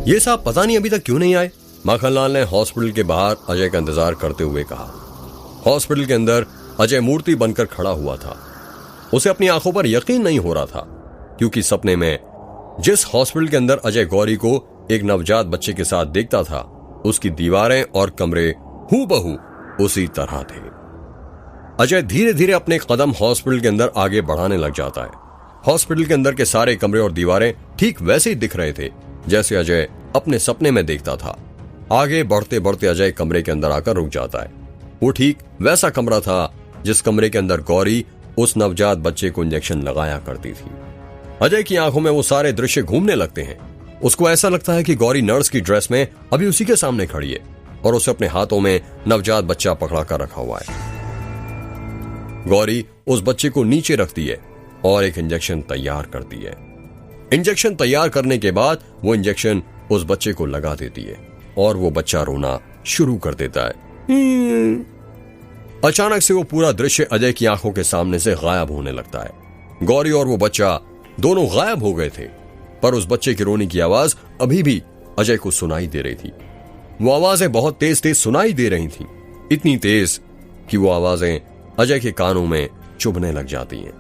ये साहब पता नहीं अभी तक क्यों नहीं आए। माखनलाल ने हॉस्पिटल के बाहर अजय का इंतजार करते हुए कहा। हॉस्पिटल के अंदर अजय मूर्ति बनकर खड़ा हुआ था। उसे अपनी आंखों पर यकीन नहीं हो रहा था, क्योंकि सपने में जिस हॉस्पिटल के अंदर अजय गौरी को एक नवजात बच्चे के साथ देखता था, उसकी दीवारें और कमरे हूबहू उसी तरह थे। अजय धीरे धीरे अपने कदम हॉस्पिटल के अंदर आगे बढ़ाने लग जाता है। हॉस्पिटल के अंदर के सारे कमरे और दीवारें ठीक वैसे ही दिख रहे थे जैसे अजय अपने सपने में देखता था। आगे बढ़ते बढ़ते अजय कमरे के अंदर आकर रुक जाता है। वो ठीक वैसा कमरा था जिस कमरे के अंदर गौरी उस नवजात बच्चे को इंजेक्शन लगाया करती थी। अजय की आंखों में वो सारे दृश्य घूमने लगते हैं। उसको ऐसा लगता है कि गौरी नर्स की ड्रेस में अभी उसी के सामने खड़ी है और उसे अपने हाथों में नवजात बच्चा पकड़ा कर रखा हुआ है। गौरी उस बच्चे को नीचे रखती है और एक इंजेक्शन तैयार करती है। इंजेक्शन तैयार करने के बाद वो इंजेक्शन उस बच्चे को लगा देती है और वो बच्चा रोना शुरू कर देता है। अचानक से वो पूरा दृश्य अजय की आंखों के सामने से गायब होने लगता है। गौरी और वो बच्चा दोनों गायब हो गए थे, पर उस बच्चे के रोने की आवाज अभी भी अजय को सुनाई दे रही थी। वो आवाजें बहुत तेज तेज सुनाई दे रही थीं, इतनी तेज कि वो आवाजें अजय के कानों में चुभने लग जाती हैं।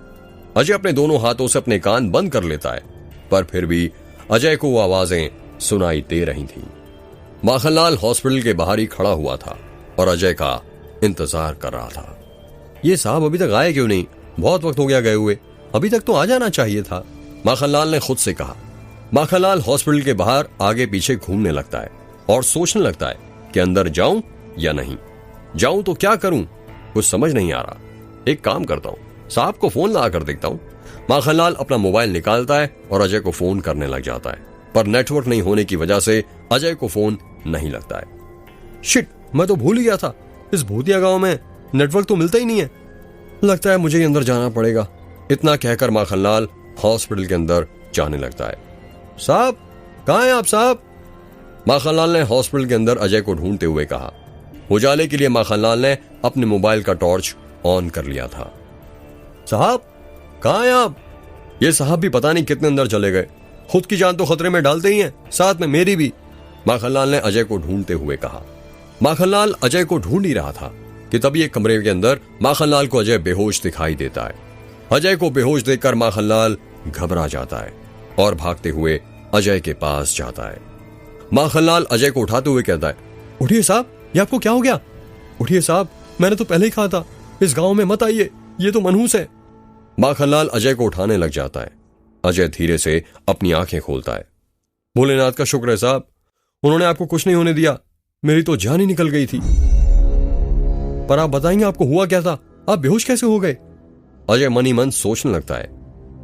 अजय अपने दोनों हाथों से अपने कान बंद कर लेता है, पर फिर भी अजय को वो आवाजें सुनाई दे रही थीं। माखनलाल हॉस्पिटल के बाहर ही खड़ा हुआ था और अजय का इंतजार कर रहा था। ये साहब अभी तक आए क्यों नहीं? बहुत वक्त हो गया गए हुए, अभी तक तो आ जाना चाहिए था, माखनलाल ने खुद से कहा। माखनलाल हॉस्पिटल के बाहर आगे पीछे घूमने लगता है और सोचने लगता है कि अंदर जाऊं या नहीं। जाऊं तो क्या करूं, कुछ समझ नहीं आ रहा। एक काम करता हूं, साहब को फोन लगा कर देखता हूं। माखनलाल अपना मोबाइल निकालता है और अजय को फोन करने लग जाता है, पर नेटवर्क नहीं होने की वजह से अजय को फोन नहीं लगता है। शिट, मैं तो भूल ही गया था, इस भूतिया गांव में नेटवर्क तो मिलता ही नहीं है। लगता है मुझे अंदर जाना पड़ेगा। इतना कहकर माखनलाल हॉस्पिटल के अंदर जाने लगता है। साहब, कहाँ हैं आप साहब? माखनलाल ने हॉस्पिटल के अंदर अजय को ढूंढते हुए कहा। उजाले के लिए माखनलाल ने अपने मोबाइल का टॉर्च ऑन कर लिया था। साहब, कहाँ हैं आप? ये साहब भी पता नहीं कितने अंदर चले गए। खुद की जान तो खतरे में डालते ही हैं, साथ में मेरी भी, माखनलाल ने अजय को ढूंढते हुए कहा। माखनलाल अजय को ढूंढ ही रहा था कि तभी एक कमरे के अंदर माखनलाल को अजय बेहोश दिखाई देता है। अजय को बेहोश देखकर माखनलाल घबरा जाता है और भागते हुए अजय के पास जाता है। माखनलाल अजय को उठाते हुए कहता है, उठिए साहब, ये आपको क्या हो गया? उठिए साहब, मैंने तो पहले ही कहा था इस गांव में मत आइए, ये तो मनहूस है। माखनलाल अजय को उठाने लग जाता है। अजय धीरे से अपनी आंखें खोलता है। भोलेनाथ का शुक्र है साहब, उन्होंने आपको कुछ नहीं होने दिया, मेरी तो जान ही निकल गई थी। पर आप बताएंगे आपको हुआ क्या था, आप बेहोश कैसे हो गए? अजय मन ही मन सोचने लगता है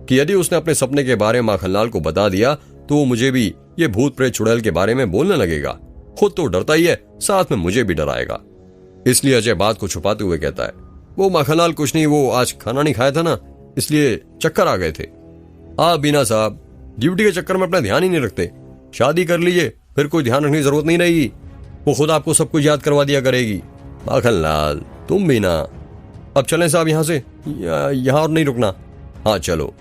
कि यदि उसने अपने सपने के बारे में माखनलाल को बता दिया तो वो मुझे भी ये भूत प्रेत चुड़ैल के बारे में बोलने लगेगा। खुद तो डरता ही है, साथ में मुझे भी डराएगा। इसलिए अजय बात को छुपाते हुए कहता है, वो माखनलाल कुछ नहीं, वो आज खाना नहीं खाया था ना, इसलिए चक्कर आ गए थे। आप बीना साहब ड्यूटी के चक्कर में अपना ध्यान ही नहीं रखते। शादी कर लीजिए, फिर कोई ध्यान रखने की जरूरत नहीं रहेगी, वो खुद आपको सब कुछ याद करवा दिया करेगी। माखनलाल तुम भी ना। अब चलें साहब यहाँ से, यहाँ और नहीं रुकना। हाँ चलो।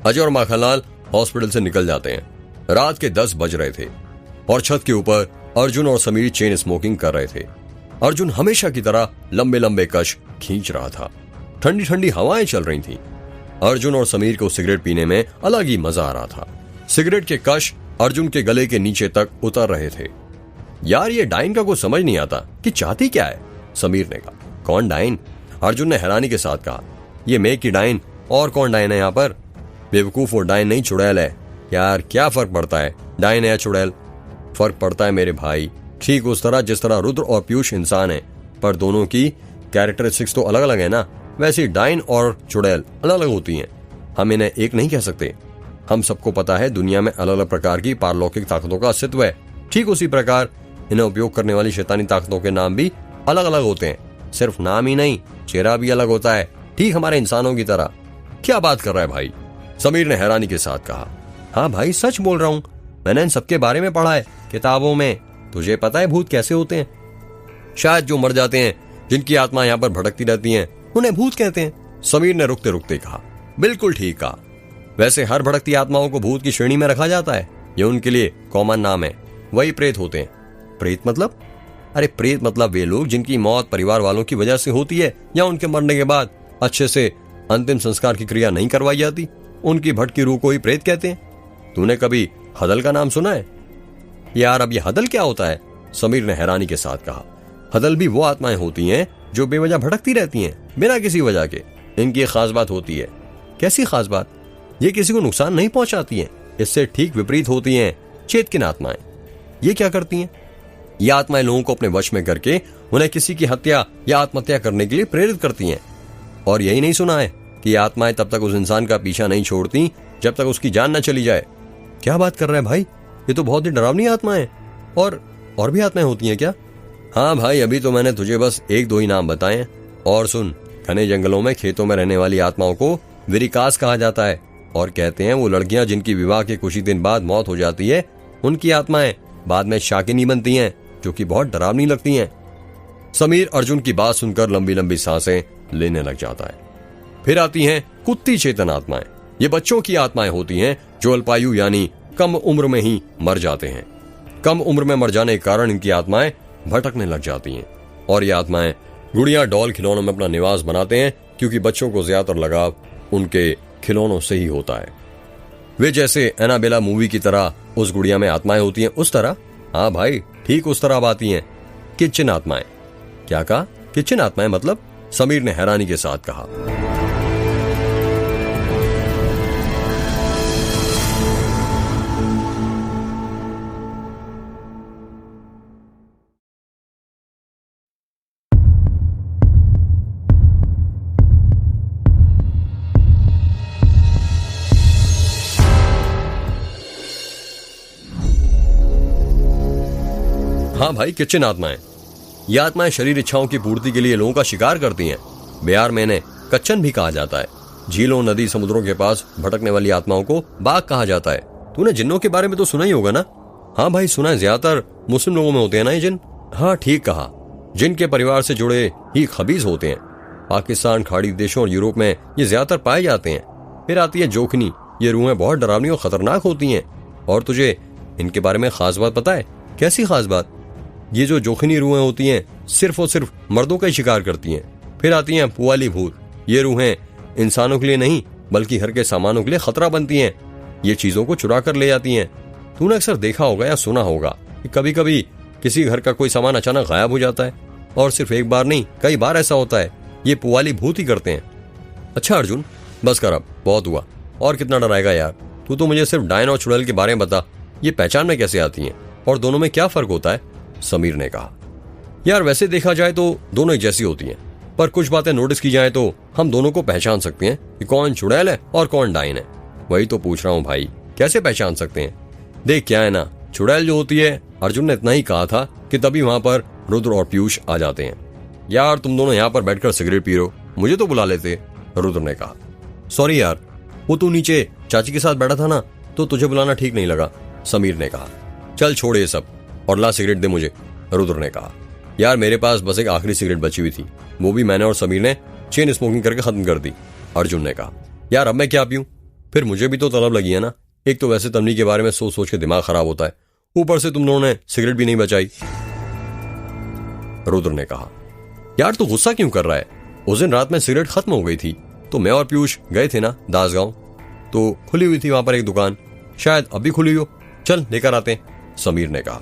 अजय और माखनलाल हॉस्पिटल से निकल जाते हैं। रात के 10 बज रहे थे और छत के ऊपर अर्जुन और समीर चेन स्मोकिंग कर रहे थे। अर्जुन हमेशा की तरह लंबे लंबे कश खींच रहा था। ठंडी ठंडी हवाएं चल रही थी। अर्जुन और समीर को सिगरेट पीने में अलग ही मजा आ रहा था। सिगरेट के कश अर्जुन के गले के नीचे तक उतर रहे थे। यार ये डाइन का कुछ समझ नहीं आता कि चाहती क्या है, समीर ने कहा। कौन डाइन? अर्जुन ने हैरानी के साथ कहा। ये मैं की डाइन, और कौन डाइन है यहाँ पर? बेवकूफ, वो डाइन नहीं चुड़ैल है। यार क्या फर्क पड़ता है डाइन है या चुड़ैल? फर्क पड़ता है मेरे भाई, ठीक उस तरह जिस तरह रुद्र और पीयूष इंसान है, पर दोनों की कैरेक्टरिस्टिक्स तो अलग अलग है ना। वैसे डाइन और चुड़ैल अलग अलग होती हैं, हम इन्हें एक नहीं कह सकते। हम सबको पता है दुनिया में अलग अलग प्रकार की पारलौकिक ताकतों का अस्तित्व है। ठीक उसी प्रकार इन्हें उपयोग करने वाली शैतानी ताकतों के नाम भी अलग अलग होते हैं। सिर्फ नाम ही नहीं, चेहरा भी अलग होता है, ठीक हमारे इंसानों की तरह। क्या बात कर रहा है भाई? समीर ने हैरानी के साथ कहा। हाँ भाई सच बोल रहा हूँ, मैंने इन सबके बारे में पढ़ा है किताबों में। तुझे पता है भूत कैसे होते हैं? शायद जो मर जाते हैं, जिनकी आत्मा यहाँ पर भटकती रहती हैं, उन्हें भूत कहते हैं। समीर ने रुकते रुकते कहा। बिल्कुल ठीक कहा। वैसे हर भटकती आत्माओं को भूत की श्रेणी में रखा जाता है, ये उनके लिए कॉमन नाम है। वही प्रेत होते हैं। प्रेत मतलब? अरे प्रेत मतलब वे लोग जिनकी मौत परिवार वालों की वजह से होती है या उनके मरने के बाद अच्छे से अंतिम संस्कार की क्रिया नहीं करवाई जाती, उनकी भटकी रूह को ही प्रेत कहते हैं। तूने कभी हदल का नाम सुना है? यार अब ये हदल क्या होता है? समीर ने हैरानी के साथ कहा। हदल भी वो आत्माएं होती हैं जो बेवजह भटकती रहती हैं, बिना किसी वजह के। इनकी एक खास बात होती है। कैसी खास बात? ये किसी को नुकसान नहीं पहुंचाती हैं, इससे ठीक विपरीत होती हैं चेतकिन आत्माएं। ये क्या करती हैं? ये आत्माएं लोगों को अपने वश में करके उन्हें किसी की हत्या या आत्महत्या करने के लिए प्रेरित करती हैं। और यही नहीं सुना है कि ये आत्माएं तब तक उस इंसान का पीछा नहीं छोड़ती जब तक उसकी जान न चली जाए। क्या बात कर रहे हैं भाई, ये तो बहुत ही डरावनी आत्माएं। और भी आत्माएं होती हैं क्या? हाँ भाई, अभी तो मैंने तुझे बस एक दो ही नाम बताए हैं। और सुन, घने जंगलों में खेतों में रहने वाली आत्माओं को विरिकास कहा जाता है और कहते हैं वो लड़कियां जिनकी विवाह के कुछ ही दिन बाद मौत हो जाती है, उनकी आत्माएं बाद में शाकिनी बनती हैं, जो कि बहुत डरावनी लगती हैं। समीर अर्जुन की बात सुनकर लंबी लंबी सांसें लेने लग जाता है। फिर आती हैं कुत्ती चेतन आत्माएं। ये बच्चों की आत्माएं होती हैं जो अल्पायु यानी कम उम्र में ही मर जाते हैं। कम उम्र में मर जाने के कारण इनकी आत्माएं भटकने लग जाती हैं और ये आत्माएं गुड़िया डॉल खिलौनों में अपना निवास बनाते हैं, क्योंकि बच्चों को ज्यादातर लगाव उनके खिलौनों से ही होता है। वे जैसे एनाबेला मूवी की तरह उस गुड़िया में आत्माएं होती हैं, उस तरह। हाँ भाई, ठीक उस तरह आती हैं किचन आत्माएं। क्या कहा? किचन आत्माएं मतलब? समीर ने हैरानी के साथ कहा। हाँ भाई, किचन आत्माएं। ये आत्माएं शरीर इच्छाओं की पूर्ति के लिए लोगों का शिकार करती हैं। बिहार में इन्हें कच्चन भी कहा जाता है। झीलों, नदी, समुद्रों के पास भटकने वाली आत्माओं को बाघ कहा जाता है। तूने जिन्नों के बारे में तो सुना ही होगा ना? हाँ भाई, सुना है। ज्यादातर मुस्लिम लोगों में होते हैं ना ये जिन? हाँ ठीक कहा, जिनके परिवार से जुड़े ही खबीज होते हैं। पाकिस्तान, खाड़ी देशों और यूरोप में ये ज्यादातर पाए जाते हैं। फिर आती है जोखनी। ये रूहें बहुत डरावनी और खतरनाक होती हैं। और तुझे इनके बारे में खास बात पता है? कैसी खास बात? ये जो जोखनी रूहें होती हैं सिर्फ और सिर्फ मर्दों का ही शिकार करती हैं। फिर आती हैं पुआली भूत। ये रूहें इंसानों के लिए नहीं बल्कि घर के सामानों के लिए खतरा बनती हैं। ये चीजों को चुरा कर ले जाती हैं। तूने अक्सर देखा होगा या सुना होगा कि कभी कभी किसी घर का कोई सामान अचानक गायब हो जाता है, और सिर्फ एक बार नहीं कई बार ऐसा होता है। ये पुआली भूत ही करते हैं। अच्छा अर्जुन, बस कर, अब बहुत हुआ। और कितना डराएगा यार? तू तो मुझे सिर्फ डायन और चुड़ैल के बारे में बता, ये पहचान में कैसे आती हैं और दोनों में क्या फर्क होता है? समीर ने कहा। यार वैसे देखा जाए तो दोनों एक जैसी होती हैं, पर कुछ बातें नोटिस की जाए तो हम दोनों को पहचान सकते हैं कि कौन चुड़ैल है और कौन डायन है। वही तो पूछ रहा हूँ भाई, कैसे पहचान सकते हैं? देख क्या है ना, चुड़ैल जो होती है, अर्जुन ने इतना ही कहा था कि तभी वहां पर रुद्र और पीयूष आ जाते हैं। यार तुम दोनों यहाँ पर बैठकर सिगरेट पी रहे हो, मुझे तो बुला लेते, रुद्र ने कहा। सॉरी यार, वो तू नीचे चाची के साथ बैठा था ना, तो तुझे बुलाना ठीक नहीं लगा, समीर ने कहा। चल छोड़ ये सब और ला सिगरेट दे मुझे, रुद्र ने कहा। यार मेरे पास बस एक आखिरी सिगरेट बची हुई थी, वो भी मैंने और समीर ने चेन स्मोकिंग करके खत्म कर दी, अर्जुन ने कहा। यार अब मैं क्या पीऊं? फिर मुझे भी तो तलब लगी है ना। एक तो वैसे तन्वी के बारे में सोच सोच के दिमाग खराब होता है, ऊपर से तुम लोगों ने सिगरेट भी नहीं बचाई, रुद्र ने कहा। यार तू गुस्सा क्यों कर रहा है? उस दिन रात में सिगरेट खत्म हो गई थी तो मैं और पीयूष गए थे ना दासगांव, तो खुली हुई थी वहां पर एक दुकान, शायद अभी खुली हो। चल लेकर आते हैं, समीर ने कहा।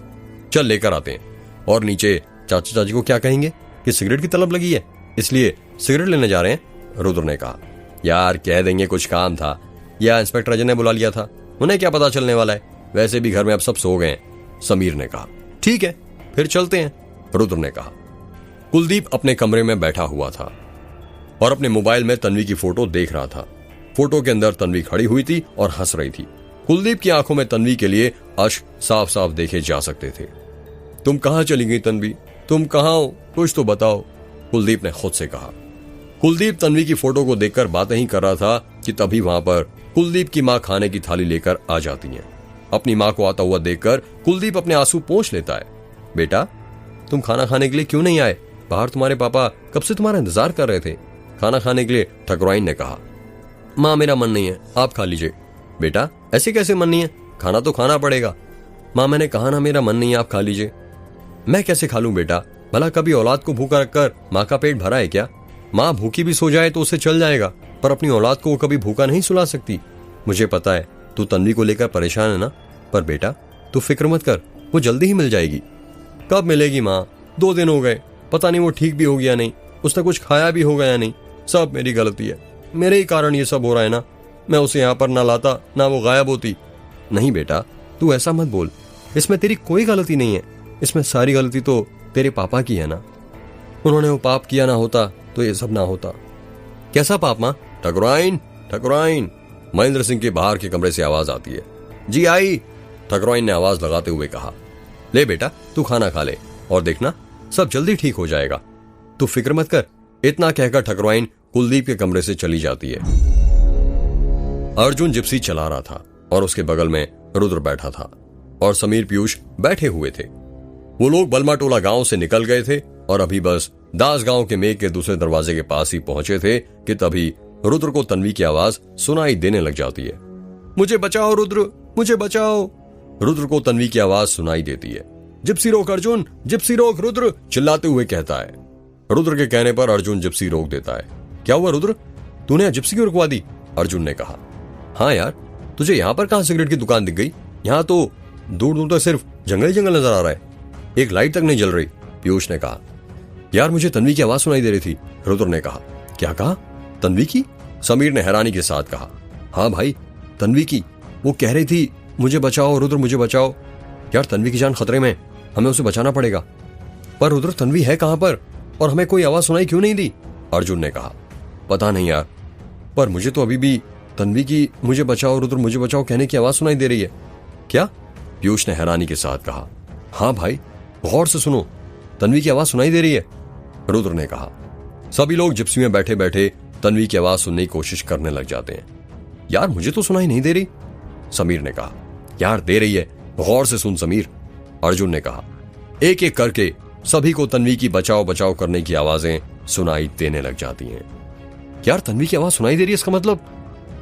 चल लेकर आते हैं। और नीचे चाचा चाची को क्या कहेंगे कि सिगरेट की तलब लगी है, इसलिए सिगरेट लेने जा रहे हैं, रुद्र ने कहा। यार कह देंगे कुछ काम था या इंस्पेक्टर अजय ने बुला लिया था, उन्हें क्या पता चलने वाला है, वैसे भी घर में अब सब सो गए हैं, समीर ने कहा। ठीक है फिर चलते हैं, रुद्र ने कहा। कुलदीप अपने कमरे में बैठा हुआ था और अपने मोबाइल में तन्वी की फोटो देख रहा था। फोटो के अंदर तन्वी खड़ी हुई थी और हंस रही थी। कुलदीप की आंखों में तन्वी के लिए अश्क साफ साफ देखे जा सकते थे। तुम कहां चली गई तन्वी? तुम कहां हो? कुछ तो बताओ, कुलदीप ने खुद से कहा। कुलदीप तन्वी की फोटो को देखकर बातें ही कर रहा था कि तभी वहां पर कुलदीप की मां खाने की थाली लेकर आ जाती है। अपनी मां को आता हुआ देखकर कुलदीप अपने आंसू पोंछ लेता है। बेटा तुम खाना खाने के लिए क्यों नहीं आए? बाहर तुम्हारे पापा कब से तुम्हारा इंतजार कर रहे थे, खाना खाने के लिए, ठकुराइन ने कहा। मां मेरा मन नहीं है, आप खा लीजिए। बेटा ऐसे कैसे मन नहीं है, खाना तो खाना पड़ेगा। माँ मैंने कहा ना मेरा मन नहीं, आप खा लीजिए। मैं कैसे खा लूं बेटा, भला कभी औलाद को भूखा रखकर माँ का पेट भरा है क्या? माँ भूखी भी सो जाए तो उसे चल जाएगा, पर अपनी औलाद को वो कभी भूखा नहीं सुला सकती। मुझे पता है तू तन्वी को लेकर परेशान है ना, पर बेटा तू फिक्र मत कर, वो जल्दी ही मिल जाएगी। कब मिलेगी माँ? 2 दिन हो गए, पता नहीं वो ठीक भी हो गया नहीं, उसने कुछ खाया भी होगा या नहीं। सब मेरी गलती है, मेरे ही कारण ये सब हो रहा है ना। मैं उसे यहाँ पर ना लाता ना वो गायब होती। नहीं बेटा तू ऐसा मत बोल, इसमें तेरी कोई गलती नहीं है, इसमें सारी गलती तो तेरे पापा की है ना। उन्होंने वो पाप किया ना होता तो ये सब ना होता। कैसा पाप माँ? ठकुराइन ठकुराइन, महेंद्र सिंह के बाहर के कमरे से आवाज आती है। जी आई, ठकुराइन ने आवाज लगाते हुए कहा। ले बेटा तू खाना खा ले और देखना सब जल्दी ठीक हो जाएगा, तू फिक्र मत कर। इतना कहकर ठकुराइन कुलदीप के कमरे से चली जाती है। अर्जुन जिप्सी चला रहा था और उसके बगल में रुद्र बैठा था और समीर पीयूष बैठे हुए थे। वो लोग बलमाटोला गांव से निकल गए थे और अभी बस दास गांव के मेघ के दूसरे दरवाजे के पास ही पहुंचे थे कि तभी रुद्र को तन्वी की आवाज सुनाई देने लग जाती है। मुझे बचाओ रुद्र, मुझे बचाओ। रुद्र को तन्वी की आवाज सुनाई देती है। जिप्सी रोक अर्जुन, जिप्सी रोक, रुद्र चिल्लाते हुए कहता है। रुद्र के कहने पर अर्जुन जिप्सी रोक देता है। क्या हुआ रुद्र, तूने जिप्सी क्यों रुकवा दी? अर्जुन ने कहा। हाँ यार, तुझे यहाँ पर कहां सिगरेट की दुकान दिख गई? यहाँ तो दूर दूर तक सिर्फ जंगल ही जंगल नजर आ रहा है, एक लाइट तक नहीं जल रही। पीयूष ने कहा। यार मुझे तन्वी की आवाज सुनाई दे रही थी, रुद्र ने कहा। क्या कहा? तन्वी की? समीर ने हैरानी के साथ कहा। हाँ भाई तन्वी की, वो कह रही थी मुझे बचाओ रुद्र, मुझे बचाओ। यार तन्वी की जान खतरे में, हमें उसे बचाना पड़ेगा। पर रुद्र तन्वी है कहां पर और हमें कोई आवाज सुनाई क्यों नहीं दी? अर्जुन ने कहा। पता नहीं यार, पर मुझे तो अभी भी तन्वी की मुझे बचाओ रुद्र, मुझे बचाओ कहने की आवाज सुनाई दे रही है। क्या? पीयूष ने हैरानी के साथ कहा। हाँ भाई गौर से सुनो, तन्वी की आवाज सुनाई दे रही है, रुद्र ने कहा। सभी लोग जिप्सी में बैठे बैठे तन्वी की आवाज सुनने की कोशिश करने लग जाते हैं। यार मुझे तो सुनाई नहीं दे रही, समीर ने कहा। यार दे रही है, गौर से सुन समीर, अर्जुन ने कहा। एक एक करके सभी को तन्वी की बचाओ बचाओ करने की आवाजें सुनाई देने लग जाती हैं। यार तन्वी की आवाज सुनाई दे रही है, इसका मतलब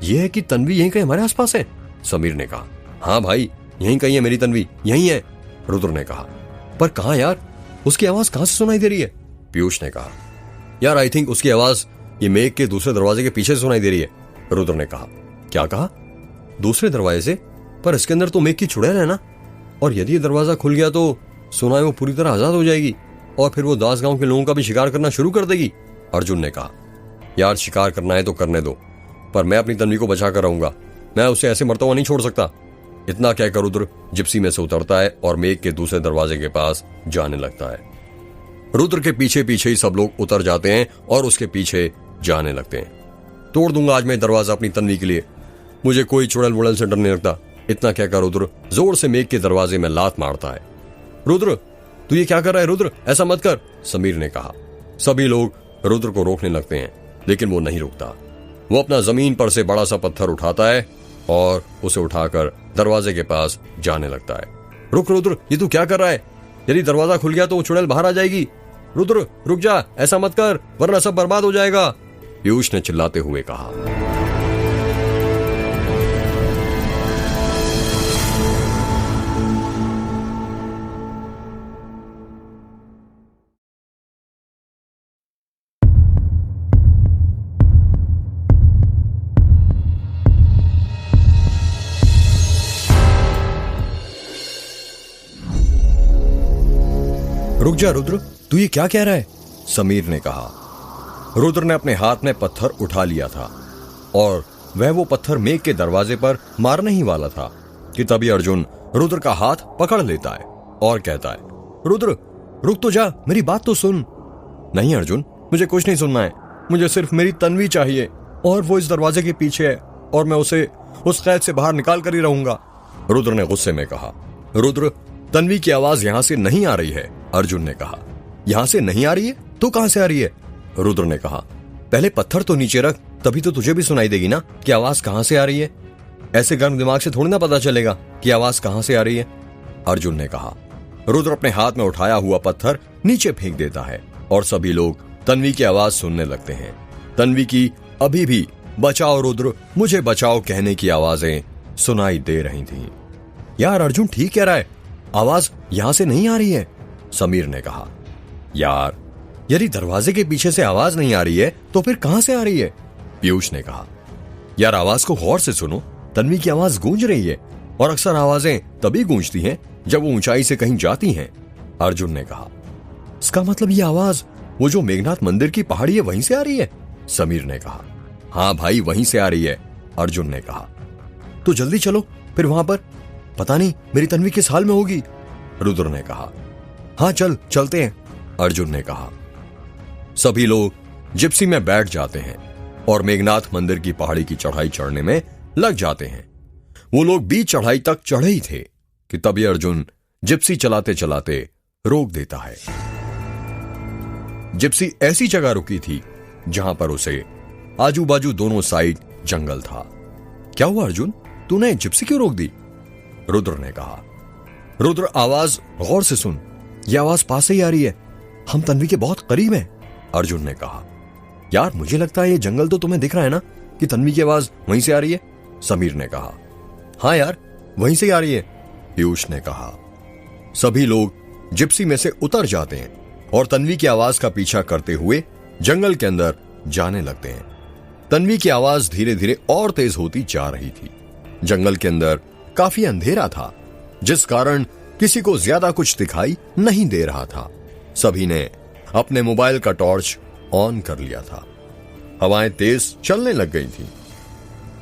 यह है कि तन्वी यहीं कहीं हमारे आसपास है, समीर ने कहा। हाँ भाई यहीं कहीं है मेरी तन्वी, यहीं है, रुद्र ने कहा। पर कहां यार, उसकी आवाज कहां से सुनाई दे रही है? पीयूष ने कहा। यार आई थिंक उसकी आवाज ये मेघ के दूसरे दरवाजे के पीछे सुनाई दे रही है, रुद्र ने कहा। क्या कहा? दूसरे दरवाजे से? पर इसके अंदर तो मेघ की चुड़ैल है ना, और यदि ये दरवाजा खुल गया तो सुनाई वो पूरी तरह आजाद हो जाएगी और फिर वो दास गांव के लोगों का भी शिकार करना शुरू कर देगी, अर्जुन ने कहा। यार शिकार करना है तो करने दो, पर मैं अपनी तन्वी को बचा कर रहूंगा, मैं उसे ऐसे मरता हुआ नहीं छोड़ सकता। इतना कहकर रुद्र जिप्सी में से उतरता है और मेघ के दूसरे दरवाजे के पास जाने लगता है। रुद्र के पीछे पीछे ही सब लोग उतर जाते हैं और उसके पीछे जाने लगते हैं। तोड़ दूंगा आज मैं दरवाजा अपनी तन्वी के लिए, मुझे कोई चुड़ैल वुड़ैल से डर नहीं लगता। इतना कहकर रुद्र जोर से मेघ के दरवाजे में लात मारता है। रुद्र तू ये क्या कर रहा है रुद्र, ऐसा मत कर, समीर ने कहा। सभी लोग रुद्र को रोकने लगते हैं लेकिन वो नहीं रुकता। वो अपना जमीन पर से बड़ा सा पत्थर उठाता है और उसे उठाकर दरवाजे के पास जाने लगता है। रुक रुद्र, ये तू क्या कर रहा है? यदि दरवाजा खुल गया तो वो चुड़ैल बाहर आ जाएगी। रुद्र रुक जा, ऐसा मत कर वरना सब बर्बाद हो जाएगा, पीयूष ने चिल्लाते हुए कहा। रुक जा रुद्र, तू ये क्या कह रहा है? समीर ने कहा। रुद्र ने अपने हाथ में पत्थर उठा लिया था और वह वो पत्थर मेघ के दरवाजे पर मारने ही वाला था कि तभी अर्जुन रुद्र का हाथ पकड़ लेता है और कहता है, रुद्र रुक तो जा, मेरी बात तो सुन। नहीं अर्जुन, मुझे कुछ नहीं सुनना है, मुझे सिर्फ मेरी तन्वी चाहिए और वो इस दरवाजे के पीछे है और मैं उसे उस कैद से बाहर निकाल कर ही रहूंगा, रुद्र ने गुस्से में कहा। रुद्र तन्वी की आवाज यहां से नहीं आ रही है, अर्जुन ने कहा। यहां से नहीं आ रही है तो कहां से आ रही है? रुद्र ने कहा। पहले पत्थर तो नीचे रख, तभी तो तुझे भी सुनाई देगी ना कि आवाज कहां से आ रही है। ऐसे गर्म दिमाग से थोड़ी ना पता चलेगा कि आवाज कहां से आ रही है, अर्जुन ने कहा। रुद्र अपने हाथ में उठाया हुआ पत्थर नीचे फेंक देता है और सभी लोग तन्वी की आवाज सुनने लगते हैं। तन्वी की अभी भी बचाओ रुद्र, मुझे बचाओ कहने की आवाजें सुनाई दे रही थी। यार अर्जुन ठीक कह रहा है, आवाज यहां से नहीं आ रही है, समीर ने कहा। यार, यदि दरवाजे के पीछे से आवाज नहीं आ रही है तो फिर कहां से आ रही है, पीयूष ने कहा। यार, आवाज को गौर से सुनो, तन्वी की आवाज गूंज रही है और अक्सर आवाजें तभी गूंजती हैं जब वो ऊंचाई से कहीं जाती हैं, अर्जुन ने कहा। इसका मतलब ये आवाज वो जो मेघनाथ मंदिर की पहाड़ी है वहीं से आ रही है, समीर ने कहा। हाँ भाई, वहीं से आ रही है, अर्जुन ने कहा। तो जल्दी चलो फिर वहां पर, पता नहीं मेरी तन्वी किस हाल में होगी, रुद्र ने कहा। हाँ चलते हैं, अर्जुन ने कहा। सभी लोग जिप्सी में बैठ जाते हैं और मेघनाथ मंदिर की पहाड़ी की चढ़ाई चढ़ने में लग जाते हैं। वो लोग बीच चढ़ाई तक चढ़े ही थे कि तभी अर्जुन जिप्सी चलाते चलाते रोक देता है। जिप्सी ऐसी जगह रुकी थी जहां पर उसे आजू बाजू दोनों साइड जंगल था। क्या हुआ अर्जुन, तूने जिप्सी क्यों रोक दी, रुद्र ने कहा। रुद्र, आवाज गौर से सुन, यह आवाज पास से ही आ रही है, हम तन्वी के बहुत करीब हैं, अर्जुन ने कहा। यार, मुझे लगता है ये जंगल तो तुम्हें दिख रहा है ना कि तन्वी की आवाज वहीं से आ रही है, समीर ने कहा। हाँ यार, वहीं से ही आ रही है, पीयूष ने कहा। सभी लोग जिप्सी में से उतर जाते हैं और तन्वी की आवाज का पीछा करते हुए जंगल के अंदर जाने लगते हैं। तन्वी की आवाज धीरे धीरे और तेज होती जा रही थी। जंगल के अंदर काफी अंधेरा था, जिस कारण किसी को ज्यादा कुछ दिखाई नहीं दे रहा था। सभी ने अपने मोबाइल का टॉर्च ऑन कर लिया था। हवाएं तेज चलने लग गई थी।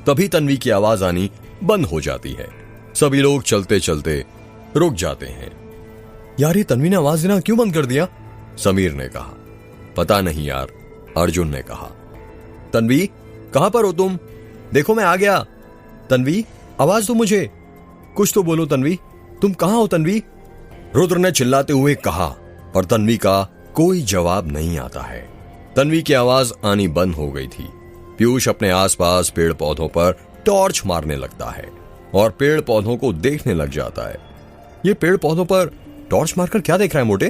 तभी तन्वी की आवाज आनी बंद हो जाती है। सभी लोग चलते चलते रुक जाते हैं। यार, ये तन्वी ने आवाज देना क्यों बंद कर दिया, समीर ने कहा। पता नहीं यार, अर्जुन ने कहा। तन्वी, कहां पर हो तुम, देखो मैं आ गया। तन्वी, आवाज दो मुझे, कुछ तो बोलो तन्वी, तुम कहां हो तन्वी, रुद्र ने चिल्लाते हुए कहा। और तन्वी का कोई जवाब नहीं आता है। तन्वी की आवाज आनी बंद हो गई थी। पीयूष अपने आसपास पेड़ पौधों पर टॉर्च मारने लगता है और पेड़ पौधों को देखने लग जाता है। ये पेड़ पौधों पर टॉर्च मारकर क्या देख रहा है मोटे,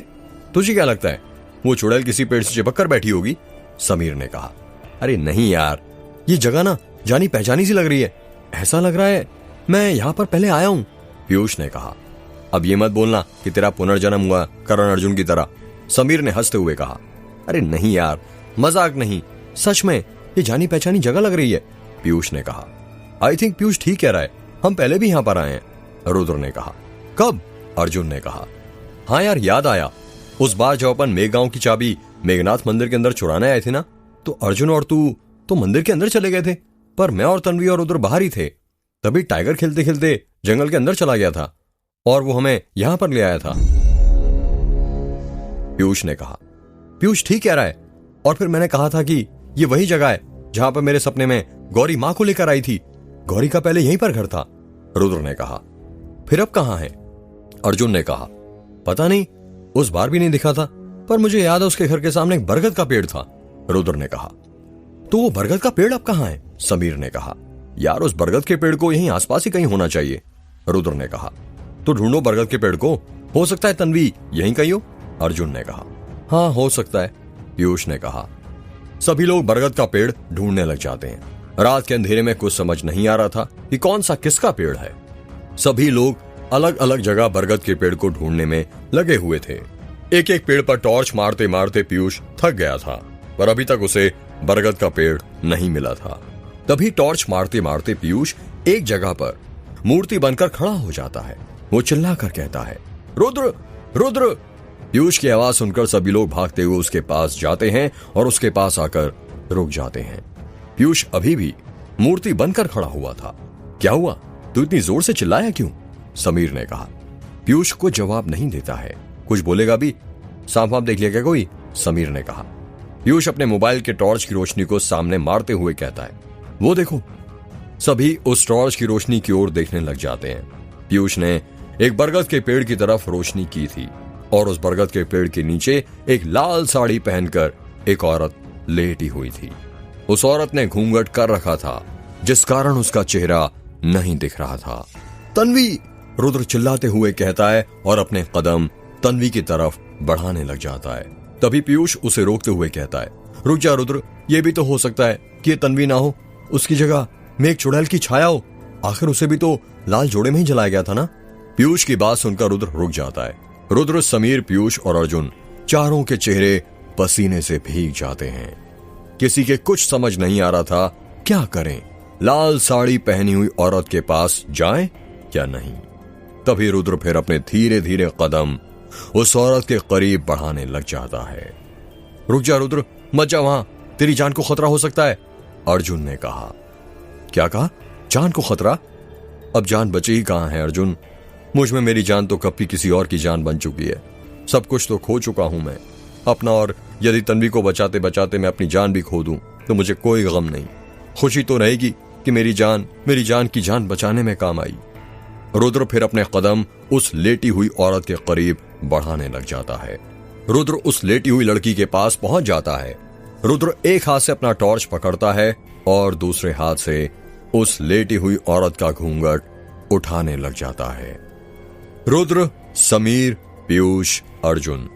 तुझे क्या लगता है वो चुड़ैल किसी पेड़ से चिपक कर बैठी होगी, समीर ने कहा। अरे नहीं यार, ये जगह ना जानी पहचानी सी लग रही है, ऐसा लग रहा है मैं यहां पर पहले आया हूं, पीयूष ने कहा। अब ये मत बोलना कि तेरा पुनर्जन्म हुआ करण अर्जुन की तरह, समीर ने हंसते हुए कहा। अरे नहीं यार, मजाक नहीं, सच में ये जानी पहचानी जगह लग रही है, पीयूष ने कहा। आई थिंक पीयूष ठीक कह रहा है, हम पहले भी यहां पर आए हैं, रुद्र ने कहा। कब, अर्जुन ने कहा। हाँ यार, याद आया, उस बार जब अपन मेघगांव की चाबी मेघनाथ मंदिर के अंदर चुराने आए थे ना, तो अर्जुन और तू तो मंदिर के अंदर चले गए थे, पर मैं और तन्वी और रुद्र बाहर ही थे। तभी टाइगर खेलते खेलते जंगल के अंदर चला गया था और वो हमें यहां पर ले आया था, पीयूष ने कहा। पीयूष ठीक कह रहा है, और फिर मैंने कहा था कि ये वही जगह है जहां पर मेरे सपने में गौरी मां को लेकर आई थी। गौरी का पहले यहीं पर घर था, रुद्र ने कहा। फिर अब कहां है, अर्जुन ने कहा। पता नहीं, उस बार भी नहीं दिखा था, पर मुझे याद है उसके घर के सामने एक बरगद का पेड़ था, रुद्र ने कहा। तो वो बरगद का पेड़ अब कहां है, समीर ने कहा। यार, उस बरगद के पेड़ को यहीं आसपास ही कहीं होना चाहिए, रुद्र ने कहा। तो ढूंढो बरगद के पेड़ को, हो सकता है तन्वी यहीं कहीं हो, अर्जुन ने कहा। हाँ, हो सकता है, पीयूष ने कहा। सभी लोग बरगद का पेड़ ढूंढने लग जाते हैं। रात के अंधेरे में कुछ समझ नहीं आ रहा था कि कौन सा किसका पेड़ है। सभी लोग अलग अलग जगह बरगद के पेड़ को ढूंढने में लगे हुए थे। एक एक पेड़ पर टॉर्च मारते मारते पीयूष थक गया था, पर अभी तक उसे बरगद का पेड़ नहीं मिला था। तभी टॉर्च मारते मारते पीयूष एक जगह पर मूर्ति बनकर खड़ा हो जाता है। वो चिल्लाकर कहता है, रुद्र, रुद्र। पीयूष की आवाज सुनकर सभी लोग भागते हुए उसके पास जाते हैं और उसके पास आकर रुक जाते हैं। पीयूष अभी भी मूर्ति बनकर खड़ा हुआ था। क्या हुआ, तू इतनी जोर से चिल्लाया क्यों, समीर ने कहा। पीयूष को जवाब नहीं देता है। कुछ बोलेगा भी, सांप वाप देख लिया क्या कोई, समीर ने कहा। पीयूष अपने मोबाइल के टॉर्च की रोशनी को सामने मारते हुए कहता है, वो देखो। सभी उस टॉर्च की रोशनी की ओर देखने लग जाते हैं। पीयूष ने एक बरगद के पेड़ की तरफ रोशनी की थी और उस बरगद के पेड़ के नीचे एक लाल साड़ी पहनकर एक औरत लेटी हुई थी। उस औरत ने घूंघट कर रखा था, जिस कारण उसका चेहरा नहीं दिख रहा था। तन्वी, रुद्र चिल्लाते हुए कहता है और अपने कदम तन्वी की तरफ बढ़ाने लग जाता है। तभी पीयूष उसे रोकते हुए कहता है, रुक जा रुद्र, ये भी तो हो सकता है कि ये तन्वी ना हो, उसकी जगह मेघ चुड़ैल की छाया हो। आखिर उसे भी तो लाल जोड़े में ही जलाया गया था ना, पीयूष की बात सुनकर रुद्र रुक जाता है। रुद्र, समीर, पीयूष और अर्जुन चारों के चेहरे पसीने से भीग जाते हैं। किसी के कुछ समझ नहीं आ रहा था क्या करें, लाल साड़ी पहनी हुई औरत के पास जाएं या नहीं। तभी रुद्र फिर अपने धीरे धीरे कदम उस औरत के करीब बढ़ाने लग जाता है। रुक जा रुद्र, मत जा वहां, तेरी जान को खतरा हो सकता है, अर्जुन ने कहा। क्या कहा? जान को खतरा? अब जान बची ही कहां है अर्जुन? मुझ में मेरी जान तो कब की किसी और की जान बन चुकी है। सब कुछ तो खो चुका हूं मैं अपना, और यदि तन्वी को बचाते बचाते मैं अपनी जान भी खो दूं तो मुझे कोई गम नहीं। खुशी तो रहेगी कि मेरी जान की जान बचाने में काम आई। रुद्र फिर अपने कदम उस लेटी हुई औरत के करीब बढ़ाने लग जाता है। रुद्र उस लेटी हुई लड़की के पास पहुंच जाता है। रुद्र एक हाथ से अपना टॉर्च पकड़ता है और दूसरे हाथ से उस लेटी हुई औरत का घूंघट उठाने लग जाता है। रुद्र, समीर, पीयूष, अर्जुन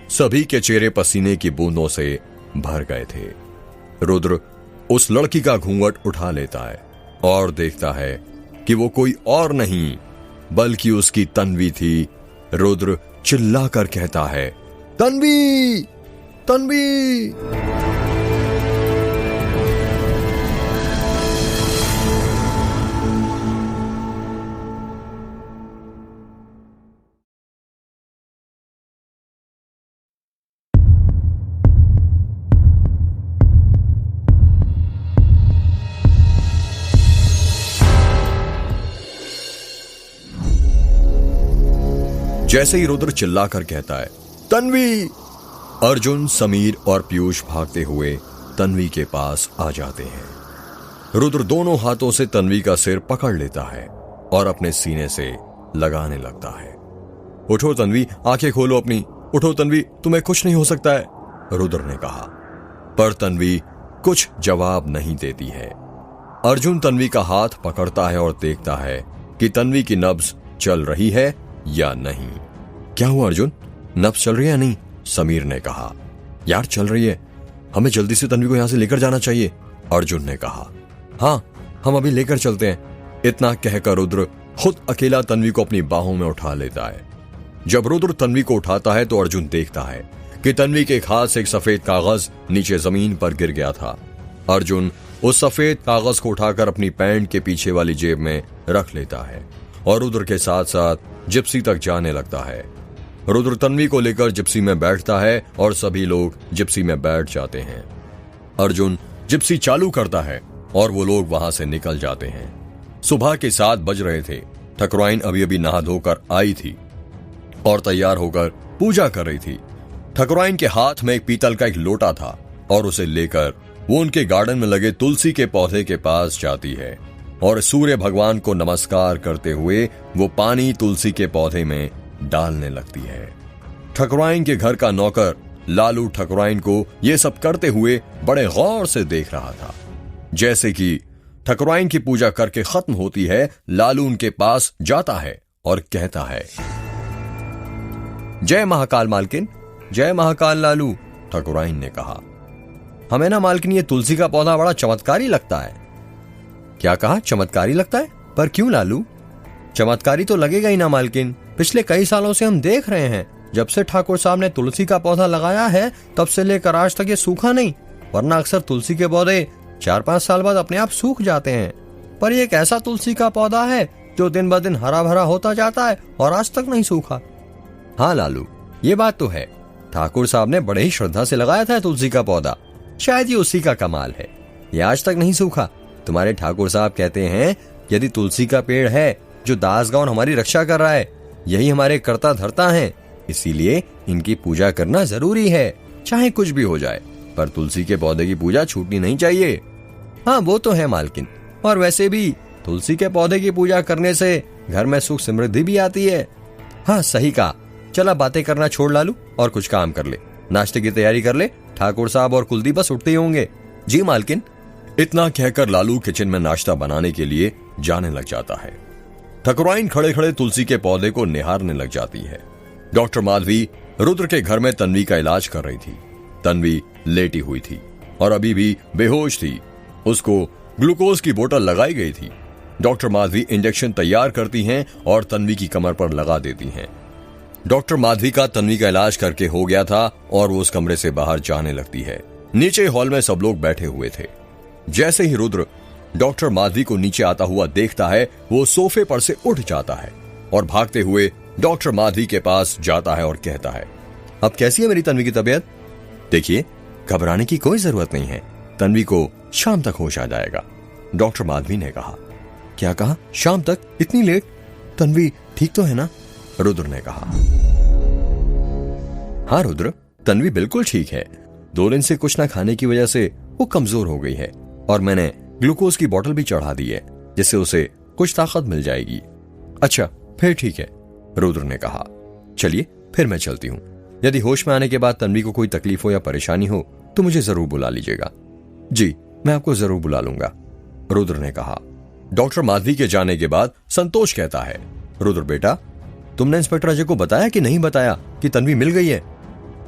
सभी के चेहरे पसीने की बूंदों से भर गए थे। रुद्र उस लड़की का घूंघट उठा लेता है और देखता है कि वो कोई और नहीं बल्कि उसकी तन्वी थी। रुद्र चिल्लाकर कहता है, तन्वी, तन्वी। जैसे ही रुद्र चिल्लाकर कहता है, तन्वी, अर्जुन, समीर और पीयूष भागते हुए तन्वी के पास आ जाते हैं। रुद्र दोनों हाथों से तन्वी का सिर पकड़ लेता है और अपने सीने से लगाने लगता है। उठो तन्वी, आंखें खोलो अपनी, उठो तन्वी, तुम्हें कुछ नहीं हो सकता है, रुद्र ने कहा। पर तन्वी कुछ जवाब नहीं देती है। अर्जुन तन्वी का हाथ पकड़ता है और देखता है कि तन्वी की नब्ज चल रही है या नहीं। क्या हुआ अर्जुन, नब्ज चल रही है या नहीं? समीर ने कहा। यार चल रही है, हमें जल्दी से तन्वी को यहां से लेकर जाना चाहिए, अर्जुन ने कहा। हाँ, हम अभी लेकर चलते हैं। इतना कहकर रुद्र खुद अकेला तन्वी को अपनी बाहों में उठा लेता है। जब रुद्र तन्वी को उठाता है तो अर्जुन देखता है कि तन्वी के एक हाथ से एक सफेद कागज नीचे जमीन पर गिर गया था। अर्जुन उस सफेद कागज को उठाकर अपनी पैंट के पीछे वाली जेब में रख लेता है और रुद्र के साथ साथ जिप्सी तक जाने लगता है। रुद्र तन्वी को लेकर जिप्सी में बैठता है और सभी लोग जिप्सी में बैठ जाते हैं। अर्जुन जिप्सी चालू करता है और वो लोग वहां से निकल जाते हैं। सुबह के 7 बज रहे थे। ठकुराइन अभी अभी नहा धोकर आई थी और तैयार होकर पूजा कर रही थी। ठकुराइन के हाथ में एक पीतल का एक लोटा था और उसे लेकर वो उनके गार्डन में लगे तुलसी के पौधे के पास जाती है और सूर्य भगवान को नमस्कार करते हुए वो पानी तुलसी के पौधे में डालने लगती है। ठकुराइन के घर का नौकर लालू ठकुराइन को ये सब करते हुए बड़े गौर से देख रहा था। जैसे कि ठकुराइन की पूजा करके खत्म होती है, लालू उनके पास जाता है और कहता है, जय महाकाल मालकिन, जय महाकाल लालू, ठकुराइन ने कहा। हमें ना मालकिन ये तुलसी का पौधा बड़ा चमत्कारी लगता है। क्या कहा? चमत्कारी लगता है? पर क्यों लालू? चमत्कारी तो लगेगा ही ना मालकिन। पिछले कई सालों से हम देख रहे हैं, जब से ठाकुर साहब ने तुलसी का पौधा लगाया है तब से लेकर आज तक ये सूखा नहीं, वरना अक्सर तुलसी के पौधे 4-5 साल बाद अपने आप सूख जाते हैं। पर ये एक ऐसा तुलसी का पौधा है जो दिन ब दिन हरा भरा होता जाता है और आज तक नहीं सूखा। हाँ लालू, ये बात तो है। ठाकुर साहब ने बड़े ही श्रद्धा से लगाया था तुलसी का पौधा, शायद ये उसी का कमाल है, ये आज तक नहीं सूखा। तुम्हारे ठाकुर साहब कहते हैं, यदि तुलसी का पेड़ है जो दास गांव हमारी रक्षा कर रहा है, यही हमारे कर्ता धर्ता हैं, इसीलिए इनकी पूजा करना जरूरी है, चाहे कुछ भी हो जाए। पर तुलसी के पौधे की पूजा छूटनी नहीं चाहिए। हाँ वो तो है मालकिन, और वैसे भी तुलसी के पौधे की पूजा करने से घर में सुख समृद्धि भी आती है। हाँ सही कहा। चला बातें करना छोड़ लालू और कुछ काम कर ले, नाश्ते की तैयारी कर ले, ठाकुर साहब और कुलदीप बस उठते ही होंगे। जी मालकिन। इतना कहकर लालू किचन में नाश्ता बनाने के लिए जाने लग जाता है। ठकुराइन खड़े खड़े तुलसी के पौधे को निहारने लग जाती है। डॉक्टर माधवी रुद्र के घर में तन्वी का इलाज कर रही थी। तन्वी लेटी हुई थी और अभी भी बेहोश थी। उसको ग्लूकोज की बोतल लगाई गई थी। डॉक्टर माधवी इंजेक्शन तैयार करती हैं और तन्वी की कमर पर लगा देती हैं। डॉक्टर माधवी का तन्वी का इलाज करके हो गया था और वो उस कमरे से बाहर जाने लगती है। नीचे हॉल में सब लोग बैठे हुए थे। जैसे ही रुद्र डॉक्टर माधवी को नीचे आता हुआ देखता है, वो सोफे पर से उठ जाता है और भागते हुए डॉक्टर माधवी के पास जाता है और कहता है, अब कैसी है मेरी तन्वी की तबीयत? देखिए, घबराने की कोई जरूरत नहीं है, तन्वी को शाम तक होश आ जाएगा। डॉक्टर माधवी ने कहा। क्या कहा? शाम तक? इतनी लेट? तन्वी ठीक तो है ना? रुद्र ने कहा। हाँ रुद्र, तन्वी बिल्कुल ठीक है। 2 दिन से कुछ ना खाने की वजह से वो कमजोर हो गई है और मैंने ग्लूकोज की बोतल भी चढ़ा दी है, जिससे उसे कुछ ताकत मिल जाएगी। अच्छा, फिर ठीक है, रुद्र ने कहा। चलिए फिर मैं चलती हूँ। यदि होश में आने के बाद तन्वी को कोई तकलीफ हो या परेशानी हो तो मुझे जरूर बुला लीजिएगा। जी, मैं आपको जरूर बुला लूंगा, रुद्र ने कहा। डॉक्टर माधवी के जाने के बाद संतोष कहता है, रुद्र बेटा, तुमने इंस्पेक्टर अजय को बताया कि नहीं बताया कि तन्वी मिल गई है?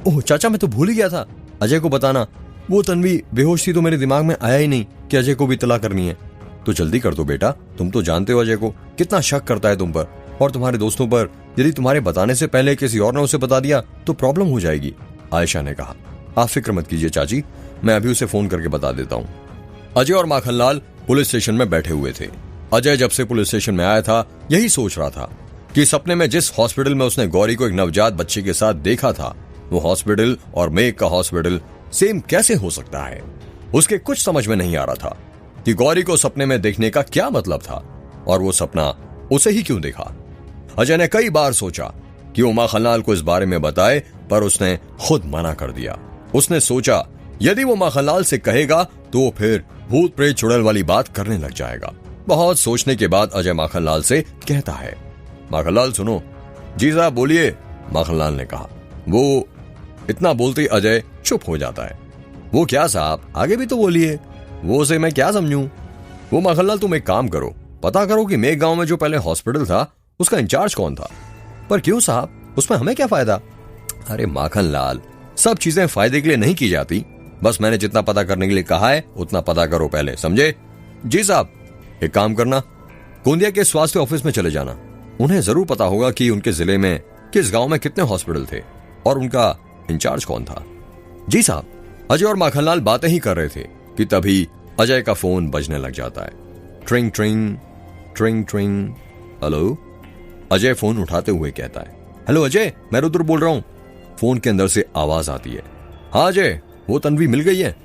ओह चाचा, मैं तो भूल ही गया था अजय को बताना। वो तन्वी बेहोश थी तो मेरे दिमाग में आया ही नहीं कि अजय को भी इत्तला करनी है। तो जल्दी कर दो बेटा, तुम तो जानते हो अजय को कितना शक करता है तुम पर और तुम्हारे दोस्तों पर। यदि तुम्हारे बताने से पहले किसी और ने उसे बता दिया तो प्रॉब्लम हो जाएगी। आयशा ने कहा। आप फिक्र मत कीजिए चाची, मैं अभी उसे फोन करके बता देता हूँ। अजय और माखनलाल पुलिस स्टेशन में बैठे हुए थे। अजय जब से पुलिस स्टेशन में आया था यही सोच रहा था कि सपने में जिस हॉस्पिटल में उसने गौरी को एक नवजात बच्चे के साथ देखा था, वो हॉस्पिटल और मेघ का हॉस्पिटल सेम कैसे हो सकता है। उसके कुछ समझ में नहीं आ रहा था कि गौरी को सपने में देखने का क्या मतलब था और वो सपना उसे ही क्यों देखा। अजय ने कई बार सोचा कि वो माखनलाल को इस बारे में बताए, पर उसने खुद मना कर दिया। उसने सोचा यदि वो माखनलाल से कहेगा तो फिर भूत प्रेत चुड़ैल वाली बात करने लग जाएगा। बहुत सोचने के बाद अजय माखनलाल से कहता है, माखनलाल सुनो। जी साहब बोलिए, माखनलाल ने कहा। वो इतना बोलते ही अजय चुप हो जाता है। वो क्या साहब, आगे भी तो बोलिए, वो से मैं क्या समझूं? वो माखनलाल तुम एक काम करो, पता करो कि मेघ गांव में जो पहले हॉस्पिटल था उसका इंचार्ज कौन था। पर क्यों साहब, उसमें हमें क्या फायदा? अरे माखनलाल, सब चीजें फायदे के लिए नहीं की जाती। बस मैंने जितना पता करने के लिए कहा है उतना पता करो पहले, समझे? जी साहब। एक काम करना, गोंदिया के स्वास्थ्य ऑफिस में चले जाना। उन्हें जरूर पता होगा कि उनके जिले में किस गांव में कितने हॉस्पिटल थे और उनका इंचार्ज कौन था। जी साहब। अजय और माखनलाल बातें ही कर रहे थे कि तभी अजय का फोन बजने लग जाता है। ट्रिंग ट्रिंग ट्रिंग ट्रिंग। हेलो। अजय फोन उठाते हुए कहता है, हेलो अजय, मैं रुद्र बोल रहा हूं। फोन के अंदर से आवाज आती है, हाँ अजय, वो तन्वी मिल गई है।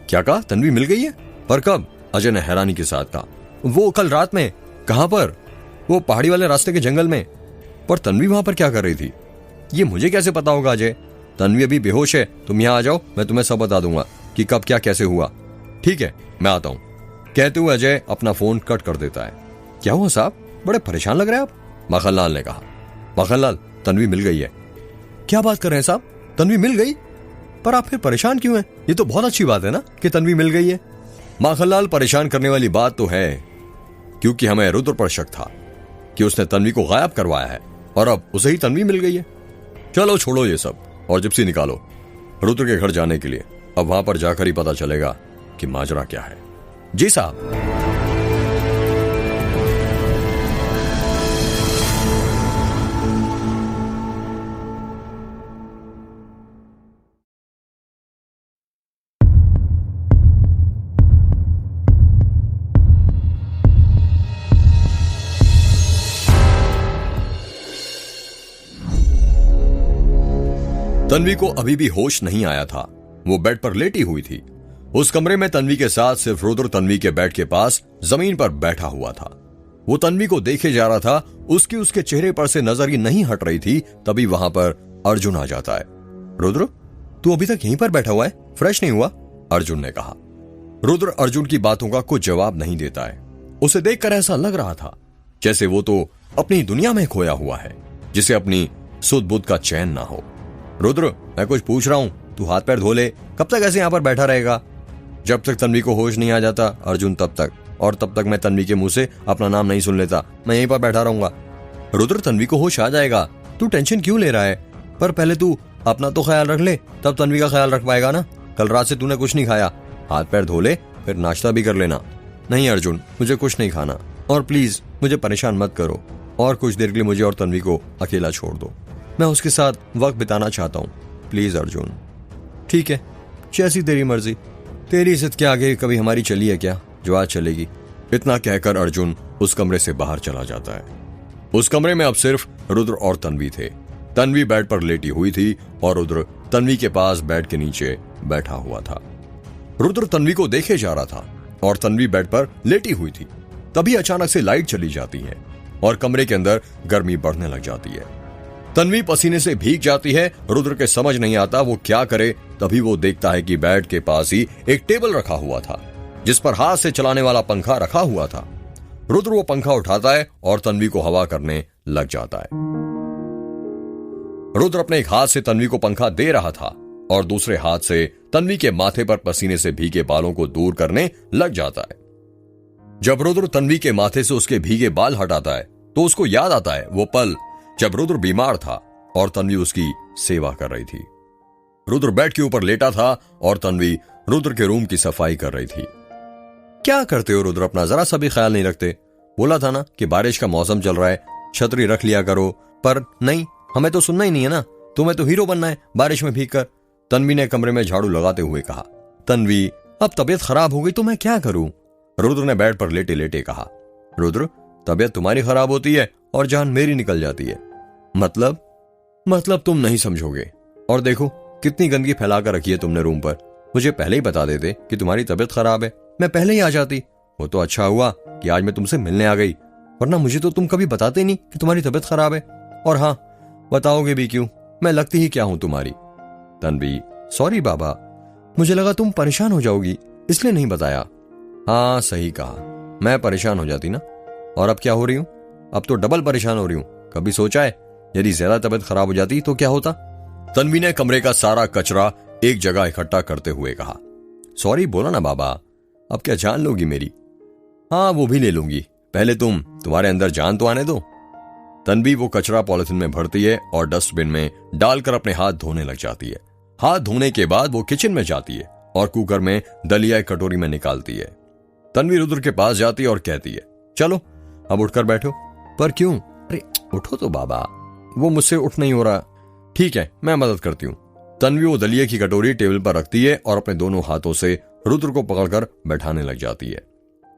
क्या कहा? तन्वी मिल गई है? पर कब? अजय ने हैरानी के साथ कहा। वो कल रात में। कहां पर? वो पहाड़ी वाले रास्ते के जंगल में। पर तन्वी वहां पर क्या कर रही थी? ये मुझे कैसे पता होगा अजय? तन्वी अभी बेहोश है, तुम यहां आ जाओ, मैं तुम्हें सब बता दूंगा कि कब क्या कैसे हुआ। ठीक है, मैं आता हूं, कहते हुए अजय अपना फोन कट कर देता है। क्या हुआ साहब, बड़े परेशान लग रहे हैं आप? माखनलाल ने कहा। माखनलाल, तन्वी मिल गई है। क्या बात कर रहे हैं साहब, तन्वी मिल गई? पर आप फिर परेशान क्यों हैं? ये तो बहुत अच्छी बात है ना कि तन्वी मिल गई है। माखनलाल, परेशान करने वाली बात तो है, क्योंकि हमें रुद्र पर शक था कि उसने तन्वी को गायब करवाया है और अब उसे ही तन्वी मिल गई है। चलो छोड़ो ये सब और जिप्सी निकालो रुद्र के घर जाने के लिए। अब वहां पर जाकर ही पता चलेगा कि माजरा क्या है। जी साहब। तन्वी को अभी भी होश नहीं आया था। वो बेड पर लेटी हुई थी। उस कमरे में तन्वी के साथ सिर्फ रुद्र तन्वी के बेड के पास जमीन पर बैठा हुआ था। वो तन्वी को देखे जा रहा था। उसके चेहरे पर से नजर ही नहीं हट रही थी। तभी वहां पर अर्जुन आ जाता है। रुद्र, तू अभी तक यहीं पर बैठा हुआ है, फ्रेश नहीं हुआ? अर्जुन ने कहा। रुद्र अर्जुन की बातों का कुछ जवाब नहीं देता है। उसे देखकर ऐसा लग रहा था जैसे वो तो अपनी दुनिया में खोया हुआ है, जिसे अपनी सुध बुध का चैन ना हो। रुद्र, मैं कुछ पूछ रहा हूं, तू हाथ पैर धो ले। कब तक ऐसे यहां पर बैठा रहेगा? जब तक तन्वी को होश नहीं आ जाता अर्जुन, तब तक। और तब तक मैं तन्वी के मुंह से अपना नाम नहीं सुन लेता। मैं यहीं पर बैठा रहूंगा। रुद्र, तन्वी को होश आ जाएगा, तू टेंशन क्यों ले रहा है? पर पहले तू अपना तो ख्याल रख ले, तब तन्वी का ख्याल रख पाएगा ना। कल रात से तूने कुछ नहीं खाया, हाथ पैर धो ले, फिर नाश्ता भी कर लेना। नहीं अर्जुन, मुझे कुछ नहीं खाना, और प्लीज मुझे परेशान मत करो और कुछ देर के लिए मुझे और तन्वी को अकेला छोड़ दो। मैं उसके साथ वक्त बिताना चाहता हूँ, प्लीज अर्जुन। ठीक है, जैसी तेरी मर्जी। तेरी इज्जत के आगे कभी हमारी चली है क्या जो आज चलेगी? इतना कहकर अर्जुन उस कमरे से बाहर चला जाता है। उस कमरे में अब सिर्फ रुद्र और तन्वी थे। तन्वी बेड पर लेटी हुई थी और रुद्र तन्वी के पास बेड के नीचे बैठा हुआ था। रुद्र तन्वी को देखे जा रहा था और तन्वी बेड पर लेटी हुई थी। तभी अचानक से लाइट चली जाती है और कमरे के अंदर गर्मी बढ़ने लग जाती है। तन्वी पसीने से भीग जाती है। रुद्र के समझ नहीं आता वो क्या करे। तभी वो देखता है कि बेड के पास ही एक टेबल रखा हुआ था जिस पर हाथ से चलाने वाला पंखा रखा हुआ था। रुद्र वो पंखा उठाता है और तन्वी को हवा करने लग जाता है। रुद्र अपने एक हाथ से तन्वी को पंखा दे रहा था और दूसरे हाथ से तन्वी के माथे पर पसीने से भीगे बालों को दूर करने लग जाता है। जब रुद्र तन्वी के माथे से उसके भीगे बाल हटाता है तो उसको याद आता है वो पल जब रुद्र बीमार था और तन्वी उसकी सेवा कर रही थी। रुद्र बेड के ऊपर लेटा था और तन्वी रुद्र के रूम की सफाई कर रही थी। क्या करते हो रुद्र, अपना जरा सा भी ख्याल नहीं रखते? बोला था ना कि बारिश का मौसम चल रहा है, छतरी रख लिया करो। पर नहीं, हमें तो सुनना ही नहीं है ना। तुम्हें तो हीरो बनना है बारिश में भीग कर। तन्वी ने कमरे में झाड़ू लगाते हुए कहा। तन्वी, अब तबीयत खराब हो गई तो मैं क्या करूं? रुद्र ने बेड पर लेटे लेटे कहा। रुद्र, तबीयत तुम्हारी खराब होती है और जान मेरी निकल जाती है। मतलब तुम नहीं समझोगे। और देखो कितनी गंदगी फैला कर रखी है तुमने रूम पर। मुझे पहले ही बता देते कि तुम्हारी तबीयत खराब है, मैं पहले ही आ जाती। वो तो अच्छा हुआ कि आज मैं तुमसे मिलने आ गई, वरना मुझे तो तुम कभी बताते नहीं कि तुम्हारी तबीयत खराब है। और हाँ, बताओगे भी क्यों? मैं लगती ही क्या हूं तुम्हारी? तन्वी, सॉरी बाबा, मुझे लगा तुम परेशान हो जाओगी इसलिए नहीं बताया। हाँ सही कहा, मैं परेशान हो जाती ना। और अब क्या हो रही हूं? अब तो डबल परेशान हो रही हूं। कभी सोचा है यदि ज्यादा तबीयत खराब हो जाती तो क्या होता? तन्वी ने कमरे का सारा कचरा एक जगह इकट्ठा करते हुए कहा। सॉरी बोला ना बाबा, अब क्या जान लोगी मेरी? हाँ वो भी ले लूंगी, पहले तुम्हारे अंदर जान तो आने दो। तन्वी वो कचरा पॉलिथीन में भरती है और डस्टबिन में डालकर अपने हाथ धोने लग जाती है। हाथ धोने के बाद वो किचन में जाती है और कुकर में दलिया एक कटोरी में निकालती है। तन्वी रुद्र के पास जाती है और कहती है, चलो अब उठकर बैठो। पर क्यों? अरे उठो तो बाबा, वो मुझसे उठ नहीं हो रहा। ठीक है, मैं मदद करती हूँ। तन्वी वो दलिया की कटोरी टेबल पर रखती है और अपने दोनों हाथों से रुद्र को पकड़कर बैठाने लग जाती है।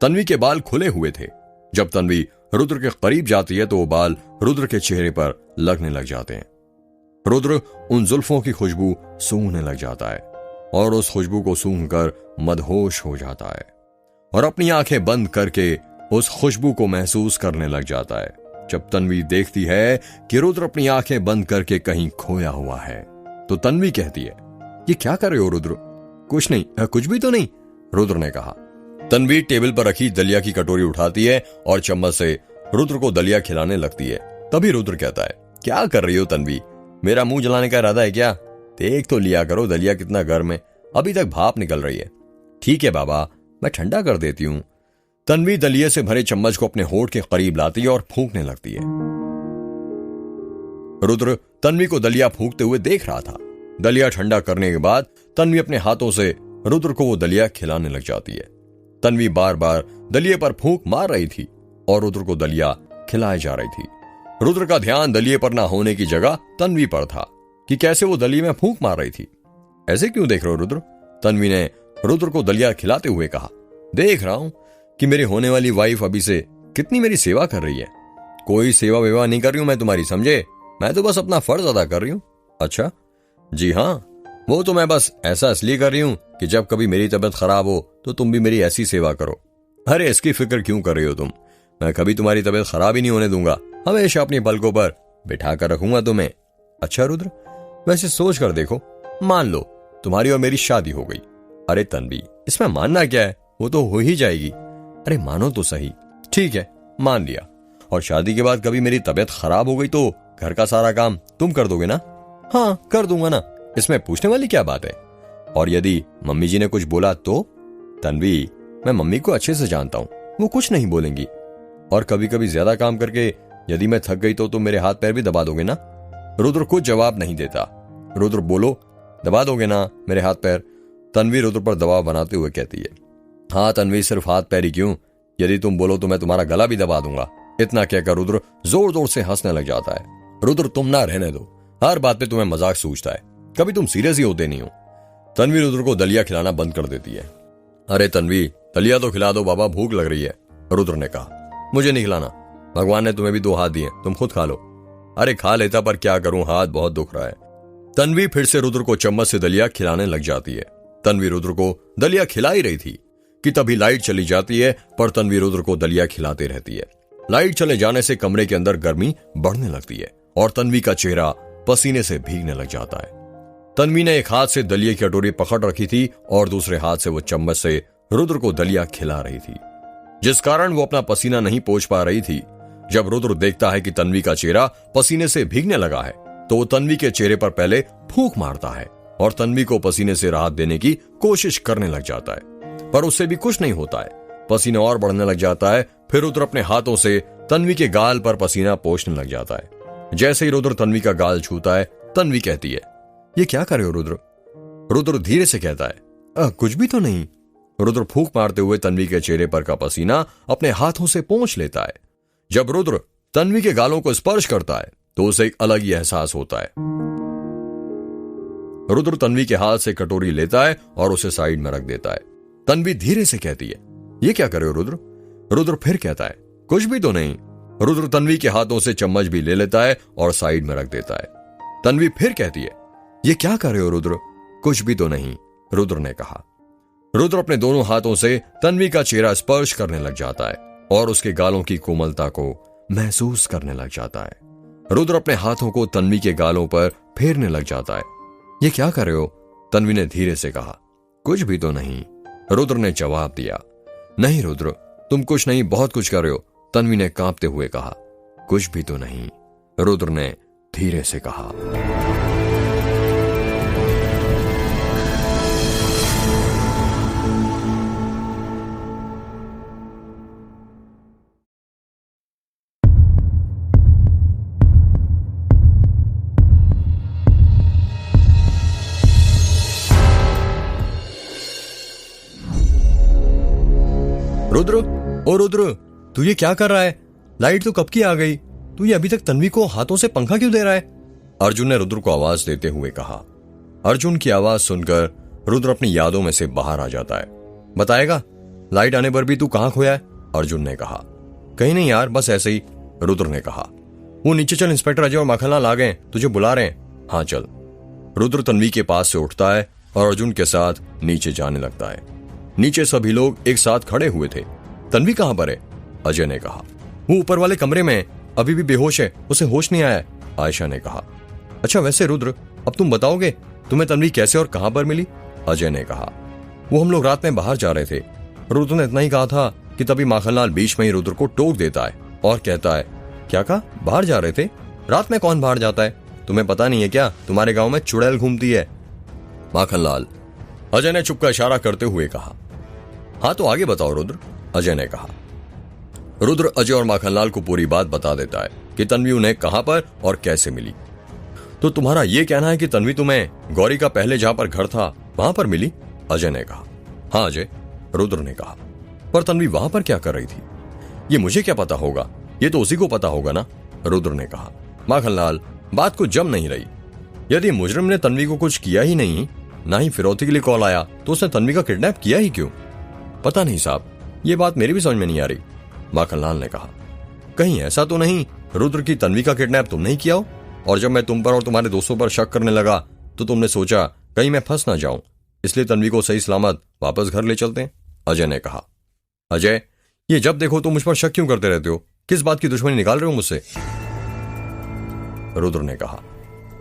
तन्वी के बाल खुले हुए थे। जब तन्वी रुद्र के करीब जाती है तो वो बाल रुद्र के चेहरे पर लगने लग जाते हैं। रुद्र उन जुल्फों की खुशबू सूंघने लग जाता है और उस खुशबू को सूंघकर मदहोश हो जाता है और अपनी आंखें बंद करके उस खुशबू को महसूस करने लग जाता है। जब तन्वी देखती है कि रुद्र अपनी आंखें बंद करके कहीं खोया हुआ है तो तन्वी कहती है, ये क्या कर रहे हो रुद्र? कुछ नहीं, कुछ भी तो नहीं, रुद्र ने कहा। तन्वी टेबल पर रखी दलिया की कटोरी उठाती है और चम्मच से रुद्र को दलिया खिलाने लगती है। तभी रुद्र कहता है, क्या कर रही हो तन्वी? मेरा मुंह जलाने का इरादा है क्या? देख तो लिया करो दलिया कितना गर्म है, अभी तक भाप निकल रही है। ठीक है बाबा, मैं ठंडा कर देती हूँ। तन्वी दलिये से भरे चम्मच को अपने होठ के करीब लाती है और फूंकने लगती है। रुद्र तन्वी को दलिया फूंकते हुए देख रहा था। दलिया ठंडा करने के बाद तन्वी अपने हाथों से रुद्र को वो दलिया खिलाने लग जाती है। तन्वी बार बार दलिये पर फूंक मार रही थी और रुद्र को दलिया खिलाई जा रही थी। रुद्र का ध्यान दलिये पर ना होने की जगह तन्वी पर था कि कैसे वो दलिये में फूंक मार रही थी। ऐसे क्यों देख रहे हो रुद्र? तन्वी ने रुद्र को दलिया खिलाते हुए कहा। देख रहा हूं कि मेरी होने वाली वाइफ अभी से कितनी मेरी सेवा कर रही है। कोई सेवा वेवा नहीं कर रही हूं मैं तुम्हारी, समझे? मैं तो बस अपना फर्ज अदा कर रही हूं। अच्छा जी हाँ, वो तो मैं बस ऐसा इसलिए कर रही हूं कि जब कभी मेरी तबीयत खराब हो तो तुम भी मेरी ऐसी सेवा करो। अरे इसकी फिक्र क्यों कर रही हो तुम? मैं कभी तुम्हारी तबीयत खराब ही नहीं होने दूंगा, हमेशा अपनी पलकों पर बिठा कर रखूंगा तुम्हें। अच्छा रुद्र, वैसे सोच कर देखो, मान लो तुम्हारी और मेरी शादी हो गई। अरे तन्वी, इसमें मानना क्या है, वो तो हो ही जाएगी। अरे मानो तो सही। ठीक है, मान लिया। और शादी के बाद कभी मेरी तबीयत खराब हो गई तो घर का सारा काम तुम कर दोगे ना? हाँ कर दूंगा ना, इसमें पूछने वाली क्या बात है? और यदि मम्मी जी ने कुछ बोला तो? तन्वी, मैं मम्मी को अच्छे से जानता हूं, वो कुछ नहीं बोलेंगी। और कभी कभी ज्यादा काम करके यदि मैं थक गई तो तुम मेरे हाथ पैर भी दबा दोगे ना? रुद्र कुछ जवाब नहीं देता। रुद्र बोलो, दबा दोगे ना मेरे हाथ पैर? तन्वी रुद्र पर दबाव बनाते हुए कहती है, हाँ तन्वी, सिर्फ हाथ पैर ही क्यों, यदि तुम बोलो तो मैं तुम्हारा गला भी दबा दूंगा। इतना कहकर रुद्र जोर जोर से हंसने लग जाता है। रुद्र, तुम ना रहने दो, हर बात पे तुम्हें मजाक सूझता है, कभी तुम सीरियस ही होते नहीं हो। तन्वी रुद्र को दलिया खिलाना बंद कर देती है। अरे तन्वी, दलिया तो खिला दो बाबा, भूख लग रही है। रुद्र ने कहा, मुझे नहीं खिलाना, भगवान ने तुम्हें भी 2 हाथ दिए, तुम खुद खा लो। अरे खा लेता, पर क्या करूं, हाथ बहुत दुख रहा है। तन्वी फिर से रुद्र को चम्मच से दलिया खिलाने लग जाती है। तन्वी रुद्र को दलिया खिला ही रही थी कि तभी लाइट चली जाती है, पर तन्वी रुद्र को दलिया खिलाते रहती है। लाइट चले जाने से कमरे के अंदर गर्मी बढ़ने लगती है और तन्वी का चेहरा पसीने से भीगने लग जाता है। तन्वी ने एक हाथ से दलिया की कटोरी पकड़ रखी थी और दूसरे हाथ से वो चम्मच से रुद्र को दलिया खिला रही थी, जिस कारण वो अपना पसीना नहीं पोंछ पा रही थी। जब रुद्र देखता है कि तन्वी का चेहरा पसीने से भीगने लगा है, तो वो तन्वी के चेहरे पर पहले फूंक मारता है और तन्वी को पसीने से राहत देने की कोशिश करने लग जाता है, पर उससे भी कुछ नहीं होता है। पसीना और बढ़ने लग जाता है। फिर रुद्र अपने हाथों से तन्वी के गाल पर पसीना पोंछने लग जाता है। जैसे ही रुद्र तन्वी का गाल छूता है, तन्वी कहती है, ये क्या कर रहे हो रुद्र? रुद्र धीरे से कहता है, कुछ भी तो नहीं। रुद्र फूंक मारते हुए तन्वी के चेहरे पर का पसीना अपने हाथों से पोंछ लेता है। जब रुद्र तन्वी के गालों को स्पर्श करता है तो उसे एक अलग ही एहसास होता है। रुद्र तन्वी के हाथ से कटोरी लेता है और उसे साइड में रख देता है। तन्वी धीरे से कहती है, ये क्या कर रहे हो रुद्र? रुद्र फिर कहता है, कुछ भी तो नहीं। रुद्र तन्वी के हाथों से चम्मच भी ले लेता है और साइड में रख देता है। तन्वी फिर कहती है, ये क्या कर रहे हो रुद्र? कुछ भी तो नहीं, रुद्र ने कहा। रुद्र अपने दोनों हाथों से तन्वी का चेहरा स्पर्श करने लग जाता है और उसके गालों की कोमलता को महसूस करने लग जाता है। रुद्र अपने हाथों को तन्वी के गालों पर फेरने लग जाता है। ये क्या कर रहे हो? तन्वी ने धीरे से कहा। कुछ भी तो नहीं, रुद्र ने जवाब दिया। नहीं रुद्र, तुम कुछ नहीं, बहुत कुछ कर रहे हो, तन्वी ने कांपते हुए कहा। कुछ भी तो नहीं, रुद्र ने धीरे से कहा। रुद्र, ओ रुद्र, तू ये क्या कर रहा है? लाइट तो कब की आ गई, तू ये अभी तक तन्वी को हाथों से पंखा क्यों दे रहा है? अर्जुन ने रुद्र को आवाज देते हुए कहा। अर्जुन की आवाज सुनकर रुद्र अपनी यादों में से बाहर आ जाता है। बताएगा, लाइट आने पर भी तू कहां खोया है? अर्जुन ने कहा। कहीं नहीं यार, बस ऐसे ही, रुद्र ने कहा। वो नीचे चल, इंस्पेक्टर अजय और माखनलाल आ गए, तुझे बुला रहे हैं। हाँ चल। रुद्र तन्वी के पास से उठता है और अर्जुन के साथ नीचे जाने लगता है। नीचे सभी लोग एक साथ खड़े हुए थे। तन्वी कहां पर है? अजय ने कहा। वो ऊपर वाले कमरे में, अभी भी बेहोश है, उसे होश नहीं आया, आयशा ने कहा। अच्छा वैसे रुद्र, अब तुम बताओगे तुम्हें तन्वी कैसे और कहां पर मिली? अजय ने कहा। वो हम लोग रात में बाहर जा रहे थे। रुद्र ने इतना ही कहा था कि तभी माखनलाल बीच में ही रुद्र को टोक देता है और कहता है, क्या कहा? बाहर जा रहे थे? रात में कौन बाहर जाता है? तुम्हें पता नहीं है क्या, तुम्हारे गांव में चुड़ैल घूमती है? माखनलाल, अजय ने चुप का इशारा करते हुए कहा। हाँ तो आगे बताओ रुद्र, अजय ने कहा। रुद्र अजय और माखनलाल को पूरी बात बता देता है कि तन्वी उन्हें कहां पर और कैसे मिली। तो तुम्हारा यह कहना है कि तन्वी तुम्हें गौरी का पहले जहां पर घर था वहां पर मिली? अजय ने कहा। हाँ अजय, रुद्र ने कहा। पर तन्वी वहां पर क्या कर रही थी? ये मुझे क्या पता होगा, ये तो उसी को पता होगा ना, रुद्र ने कहा। माखनलाल, बात को जम नहीं रही। यदि मुजरिम ने तन्वी को कुछ किया ही नहीं, ना ही फिरौती के लिए कॉल आया, तो उसने तन्वी का किडनैप किया ही क्यों? पता नहीं साहब, ये बात मेरी भी समझ में नहीं आ रही, माखनलाल ने कहा। कहीं ऐसा तो नहीं रुद्र की तन्वी का किडनैप तुमने ही किया हो, और जब मैं तुम पर और तुम्हारे दोस्तों पर शक करने लगा तो तुमने सोचा कहीं मैं फंस ना जाऊं, इसलिए तन्वी को सही सलामत वापस घर ले चलते हैं, अजय ने कहा। अजय, ये जब देखो तुम मुझ पर शक क्यों करते रहते हो? किस बात की दुश्मनी निकाल रहे हो मुझसे? रुद्र ने कहा।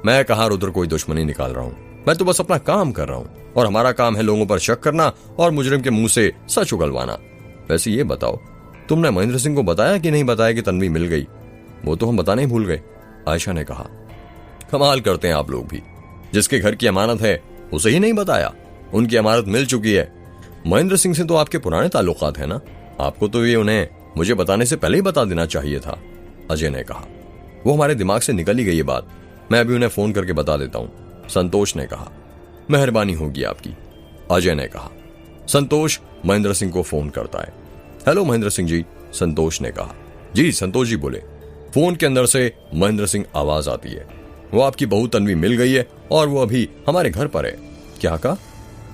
मैं कहां रुद्र कोई दुश्मनी निकाल रहा हूं, मैं तो बस अपना काम कर रहा हूं, और हमारा काम है लोगों पर शक करना और मुजरिम के मुंह से सच उगलवाना। वैसे ये बताओ, तुमने महेंद्र सिंह को बताया कि नहीं बताया कि तन्वी मिल गई? वो तो हम बताने ही भूल गए, आयशा ने कहा। कमाल करते हैं आप लोग भी, जिसके घर की अमानत है उसे ही नहीं बताया। उनकी अमानत मिल चुकी है। महेंद्र सिंह से तो आपके पुराने ताल्लुकात है ना, आपको तो ये उन्हें मुझे बताने से पहले ही बता देना चाहिए था, अजय ने कहा। वो हमारे दिमाग से निकल ही गई ये बात, मैं अभी उन्हें फोन करके बता देता हूं, संतोष ने कहा। मेहरबानी होगी आपकी, अजय ने कहा। संतोष महेंद्र सिंह को फोन करता है। हेलो महेंद्र सिंह जी, संतोष ने कहा। जी, संतोष जी बोले। फोन के अंदर से महेंद्र सिंह आवाज आती है। वो आपकी बहू तन्वी मिल गई है और वो अभी हमारे घर पर है। क्या कहा?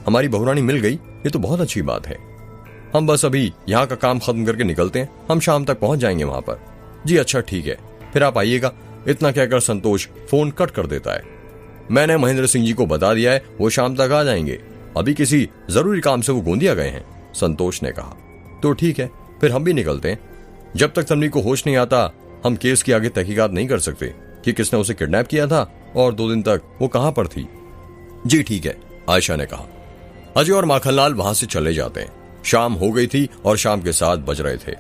हमारी बहुरानी मिल गई? ये तो बहुत अच्छी बात है। हम बस अभी यहाँ का काम खत्म करके निकलते हैं, हम शाम तक पहुंच जाएंगे वहां पर। जी अच्छा ठीक है, फिर आप आइएगा। इतना कहकर संतोष फोन कट कर देता है। मैंने महेंद्र सिंह जी को बता दिया है, वो शाम तक आ जाएंगे। अभी किसी जरूरी काम से वो गोंदिया गए हैं, संतोष ने कहा। तो ठीक है, फिर हम भी निकलते हैं। जब तक तन्वी को होश नहीं आता हम केस की आगे तहकीकात नहीं कर सकते कि किसने उसे किडनैप किया था और 2 दिन तक वो कहां पर थी। जी ठीक है, आयशा ने कहा। अजय और माखनलाल वहां से चले जाते हैं। शाम हो गई थी और शाम के 7 बज रहे थे।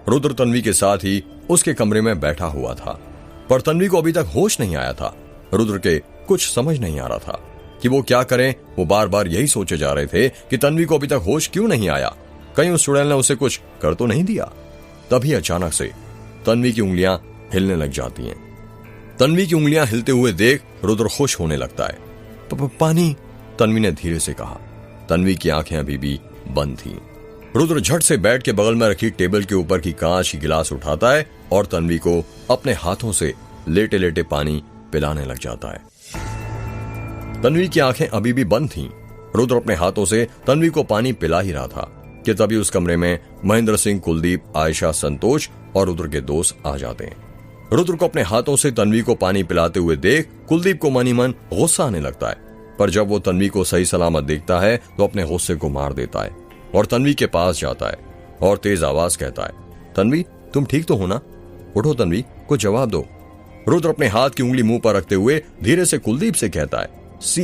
रुद्र तन्वी के साथ ही उसके कमरे में बैठा हुआ था, पर तन्वी को अभी तक होश नहीं आया था। रुद्र के कुछ समझ नहीं आ रहा था कि वो क्या करें। वो बार बार यही सोचे जा रहे थे कि तन्वी को अभी तक होश क्यों नहीं आया, कहीं उस चुड़ैल ने उसे कुछ कर तो नहीं दिया। तभी अचानक से तन्वी की उंगलियां हिलने लग जाती हैं। तन्वी की उंगलियां हिलते हुए देख रुद्र खुश होने लगता है। पानी, तन्वी ने धीरे से कहा। तन्वी की आंखें अभी भी बंद थीं। रुद्र झट से बैठ के बगल में रखी टेबल के ऊपर की कांच की गिलास उठाता है और तन्वी को अपने हाथों से लेटे लेटे पानी पिलाने लग जाता है। तन्वी की आंखें अभी भी बंद थीं। रुद्र अपने हाथों से तन्वी को पानी पिला ही रहा था कि तभी उस कमरे में महेंद्र सिंह, कुलदीप, आयशा, संतोष और रुद्र के दोस्त आ जाते हैं। रुद्र को अपने हाथों से तन्वी को पानी पिलाते हुए देख कुलदीप को मन ही मन गुस्सा आने लगता है, पर जब वो तन्वी को सही सलामत देखता है तो अपने गुस्से को मार देता है और तन्वी के पास जाता है और तेज आवाज कहता है, तन्वी तुम ठीक तो हो ना? उठो तन्वी, कुछ जवाब दो। रुद्र अपने हाथ की उंगली मुंह पर रखते हुए धीरे से कुलदीप से कहता है,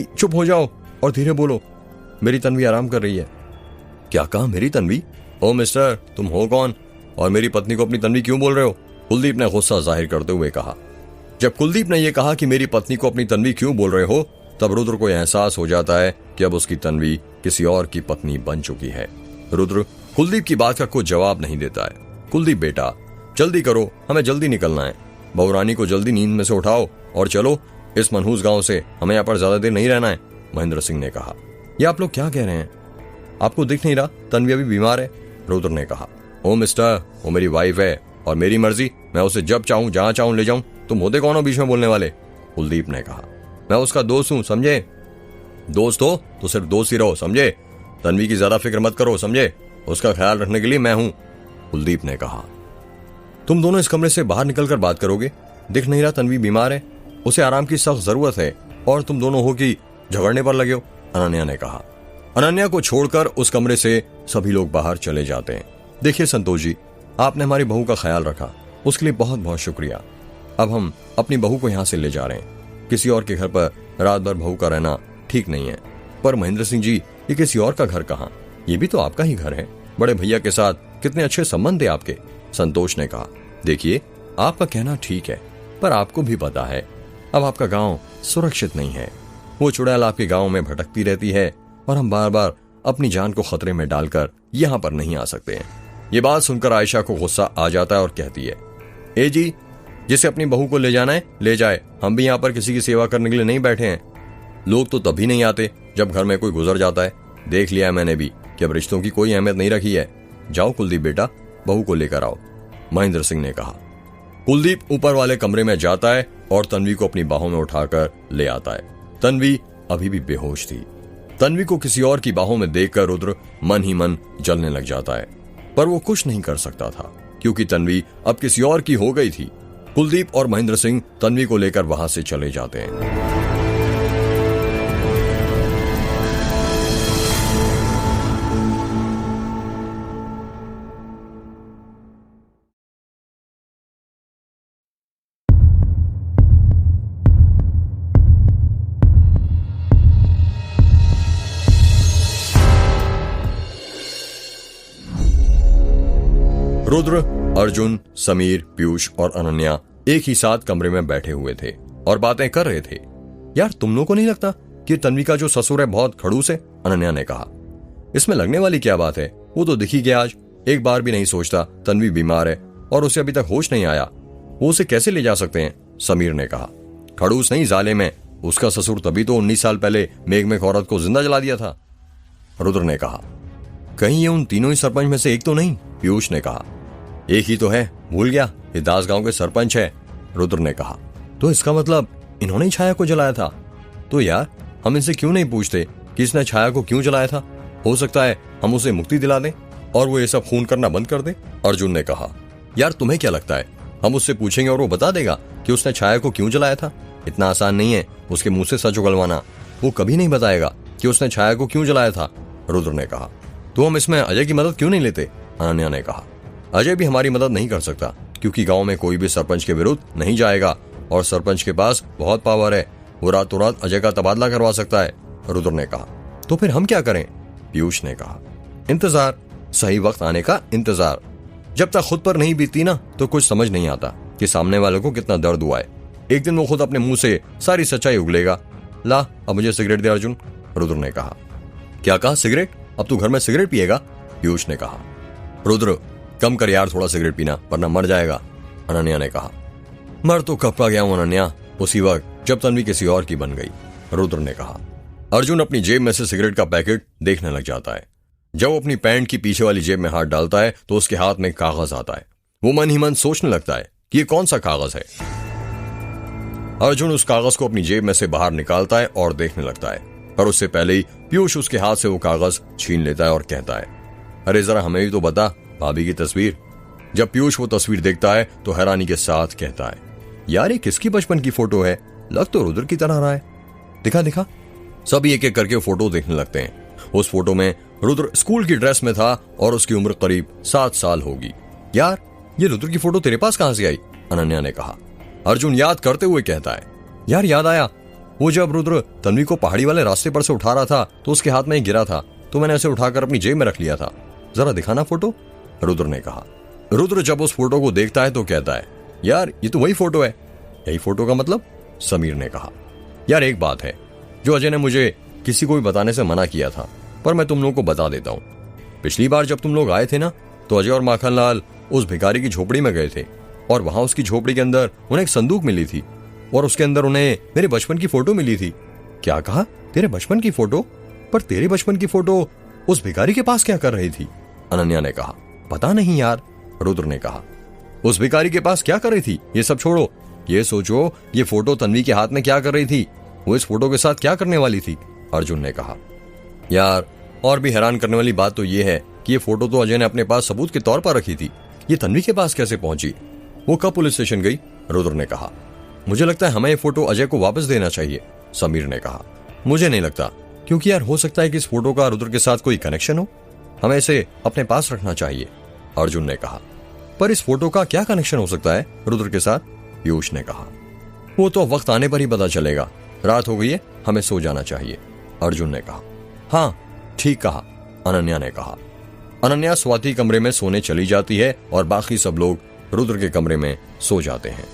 चुप हो जाओ और धीरे बोलो, मेरी तन्वी आराम कर रही है। क्या कहा मेरी तन्वी? ओ मिस्टर, तुम हो कौन और मेरी पत्नी को अपनी तन्वी क्यों बोल रहे हो? कुलदीप ने गुस्सा जाहिर करते हुए कहा। जब कुलदीप ने यह कहा कि मेरी पत्नी को अपनी तन्वी क्यों बोल रहे हो, तब रुद्र को एहसास हो जाता है कि अब उसकी तन्वी किसी और की पत्नी बन चुकी है। रुद्र कुलदीप की बात का कोई जवाब नहीं देता है। कुलदीप बेटा, जल्दी करो, हमें जल्दी निकलना है। बहुरानी को जल्दी नींद में से उठाओ और चलो, इस मनहूस गांव से हमें यहाँ पर ज्यादा देर नहीं रहना है, महेंद्र सिंह ने कहा। ये आप लोग क्या कह रहे हैं? आपको दिख नहीं रहा तन्वी अभी बीमार है? रुद्र ने कहा। ओ मिस्टर, वो मेरी वाइफ है और मेरी मर्जी, मैं उसे जब चाहूं जहां चाहूं ले जाऊं। तुम होते कौन हो बीच में बोलने वाले? कुलदीप ने कहा। मैं उसका दोस्त हूं, समझे? दोस्त हो तो सिर्फ दोस्त ही रहो, समझे? तन्वी की ज्यादा फिक्र मत करो, समझे? उसका ख्याल रखने के लिए मैं हूं, कुलदीप ने कहा। तुम दोनों इस कमरे से बाहर निकलकर बात करोगे? दिख नहीं रहा तन्वी बीमार है, उसे आराम की सख्त जरूरत है और तुम दोनों हो कि झगड़ने पर लगे हो, अनन्या ने कहा। अनन्या को छोड़कर उस कमरे से सभी लोग बाहर चले जाते हैं। देखिए संतोष जी, आपने हमारी बहू का ख्याल रखा, उसके लिए बहुत बहुत शुक्रिया। अब हम अपनी बहू को यहाँ से ले जा रहे हैं। किसी और के घर पर रात भर बहू का रहना ठीक नहीं है। पर महेंद्र सिंह जी, ये किसी और का घर कहाँ? ये भी तो आपका ही घर है। बड़े भैया के साथ कितने अच्छे संबंध है आपके, संतोष ने कहा। देखिए, आपका कहना ठीक है, पर आपको भी पता है अब आपका गांव सुरक्षित नहीं है। वो चुड़ैल आपके गांव में भटकती रहती है और हम बार बार अपनी जान को खतरे में डालकर यहाँ पर नहीं आ सकते हैं। ये बात सुनकर आयशा को गुस्सा आ जाता है और कहती है, ए जी, जिसे अपनी बहू को ले जाना है ले जाए, हम भी यहाँ पर किसी की सेवा करने के लिए नहीं बैठे हैं। लोग तो तभी नहीं आते जब घर में कोई गुजर जाता है। देख लिया मैंने भी कि अब रिश्तों की कोई अहमियत नहीं रखी है। जाओ कुलदीप बेटा, बहू को लेकर आओ, महेंद्र सिंह ने कहा। कुलदीप ऊपर वाले कमरे में जाता है और तन्वी को अपनी बाहों में उठाकर ले आता है। तन्वी अभी भी बेहोश थी। तन्वी को किसी और की बाहों में देखकर रुद्र मन ही मन जलने लग जाता है, पर वो कुछ नहीं कर सकता था क्योंकि तन्वी अब किसी और की हो गई थी। कुलदीप और महेंद्र सिंह तन्वी को लेकर वहां से चले जाते हैं। रुद्र, अर्जुन, समीर, पीयूष और अनन्या एक ही साथ कमरे में बैठे हुए थे और बातें कर रहे थे। यार, तुम लोगों को नहीं लगता कि तन्वी का जो ससुर है बहुत खड़ूस है? अनन्या ने कहा। इसमें लगने वाली क्या बात है, वो तो दिख ही गया आज। एक बार भी नहीं सोचता तन्वी बीमार है और उसे अभी तक होश नहीं आया, वो उसे कैसे ले जा सकते हैं? समीर ने कहा। खड़ूस नहीं, जालिम है उसका ससुर, तभी तो 19 साल पहले मेघ में एक औरत को जिंदा जला दिया था, रुद्र ने कहा। कहीं ये उन तीनों ही सरपंच में से एक तो नहीं? पीयूष ने कहा। एक ही तो है, भूल गया, ये दास गांव के सरपंच है। रुद्र ने कहा। तो इसका मतलब इन्होंने ही छाया को जलाया था? तो यार हम इनसे क्यों नहीं पूछते कि इसने छाया को क्यों जलाया था? हो सकता है हम उसे मुक्ति दिला दें और वो ये सब खून करना बंद कर दे। अर्जुन ने कहा। यार तुम्हें क्या लगता है हम उससे पूछेंगे और वो बता देगा कि उसने छाया को क्यों जलाया था? इतना आसान नहीं है उसके मुंह से सच उगलवाना। वो कभी नहीं बताएगा कि उसने छाया को क्यों जलाया था। रुद्र ने कहा। तो हम इसमें अजय की मदद क्यों नहीं लेते? अनन्या ने कहा। अजय भी हमारी मदद नहीं कर सकता क्योंकि गांव में कोई भी सरपंच के विरुद्ध नहीं जाएगा और सरपंच के पास बहुत पावर है, वो रातों रात अजय का तबादला करवा सकता है। रुद्र ने कहा। तो फिर हम क्या करें? पीयूष ने कहा। इंतजार, सही वक्त आने का इंतजार। जब तक खुद पर नहीं बीतती ना तो कुछ समझ नहीं आता कि सामने वाले को कितना दर्द हुआ है। एक दिन वो खुद अपने मुंह से सारी सच्चाई उगलेगा। ला अब मुझे सिगरेट दे अर्जुन। रुद्र ने कहा। क्या कहा? सिगरेट? अब तू घर में सिगरेट पिएगा? पीयूष ने कहा। रुद्र कम कर यार थोड़ा सिगरेट पीना, वरना मर जाएगा। अनन्या ने कहा। मर तो कब का गया हूं अनन्या, उसी वक्त जब तन्वी किसी और की बन गई। रुद्र ने कहा। अर्जुन अपनी जेब में से सिगरेट का पैकेट देखने लग जाता है। जब वो अपनी पैंट की पीछे वाली जेब में हाथ डालता है तो उसके हाथ में कागज आता है। वो मन ही मन सोचने लगता है कि ये कौन सा कागज है। अर्जुन उस कागज को अपनी जेब में से बाहर निकालता है और देखने लगता है, पर उससे पहले ही पीयूष उसके हाथ से वो कागज छीन लेता है और कहता है, अरे जरा हमें भी तो बता, भाभी की तस्वीर। जब पीयूष वो तस्वीर देखता है तो हैरानी के साथ कहता है, यार ये किसकी बचपन की फोटो है? लग तो रुद्र की तरह रहा है। दिखा दिखा। सभी एक एक करके फोटो देखने लगते हैं। उस फोटो में रुद्र स्कूल की ड्रेस में था और उसकी उम्र करीब 7 साल होगी। यार ये रुद्र की फोटो तेरे पास कहां से आई? अनन्या ने कहा। अर्जुन याद करते हुए कहता है, यार याद आया, वो जब रुद्र तन्वी को पहाड़ी वाले रास्ते पर से उठा रहा था तो उसके हाथ में ही गिरा था, तो मैंने उसे उठाकर अपनी जेब में रख लिया था। जरा दिखाना फोटो। रुद्र ने कहा। रुद्र जब उस फोटो को देखता है तो कहता है, यार ये तो वही फोटो है। यही फोटो का मतलब? समीर ने कहा। यार एक बात है जो अजय ने मुझे किसी को भी बताने से मना किया था, पर मैं तुम लोगों को बता देता हूँ। पिछली बार जब तुम लोग आए थे ना तो अजय और माखनलाल उस भिखारी की झोपड़ी में गए थे और वहां उसकी झोपड़ी के अंदर उन्हें एक संदूक मिली थी और उसके अंदर उन्हें मेरे बचपन की फोटो मिली थी। क्या कहा? तेरे बचपन की फोटो? पर तेरे बचपन की फोटो उस भिखारी के पास क्या कर रही थी? अनन्या ने कहा। पता नहीं यार। रुद्र ने कहा। उस भिखारी के पास क्या कर रही थी ये सब छोड़ो, ये सोचो ये फोटो तन्वी के हाथ में क्या कर रही थी, वो इस फोटो के साथ क्या करने वाली थी? अर्जुन ने कहा। यार और भी हैरान करने वाली बात तो ये है कि ये फोटो तो अजय ने अपने पास सबूत के तौर पर रखी थी, ये तन्वी के पास कैसे पहुंची? वो कब पुलिस स्टेशन गई? रुद्र ने कहा। मुझे लगता है हमें ये फोटो अजय को वापस देना चाहिए। समीर ने कहा। मुझे नहीं लगता, क्योंकि यार हो सकता है कि इस फोटो का रुद्र के साथ कोई कनेक्शन हो, हमें इसे अपने पास रखना चाहिए। अर्जुन ने कहा। पर इस फोटो का क्या कनेक्शन हो सकता है रुद्र के साथ? पीयूष ने कहा। वो तो वक्त आने पर ही पता चलेगा, रात हो गई है, हमें सो जाना चाहिए। अर्जुन ने कहा। हाँ ठीक कहा, अनन्या ने कहा। अनन्या स्वाति कमरे में सोने चली जाती है और बाकी सब लोग रुद्र के कमरे में सो जाते हैं।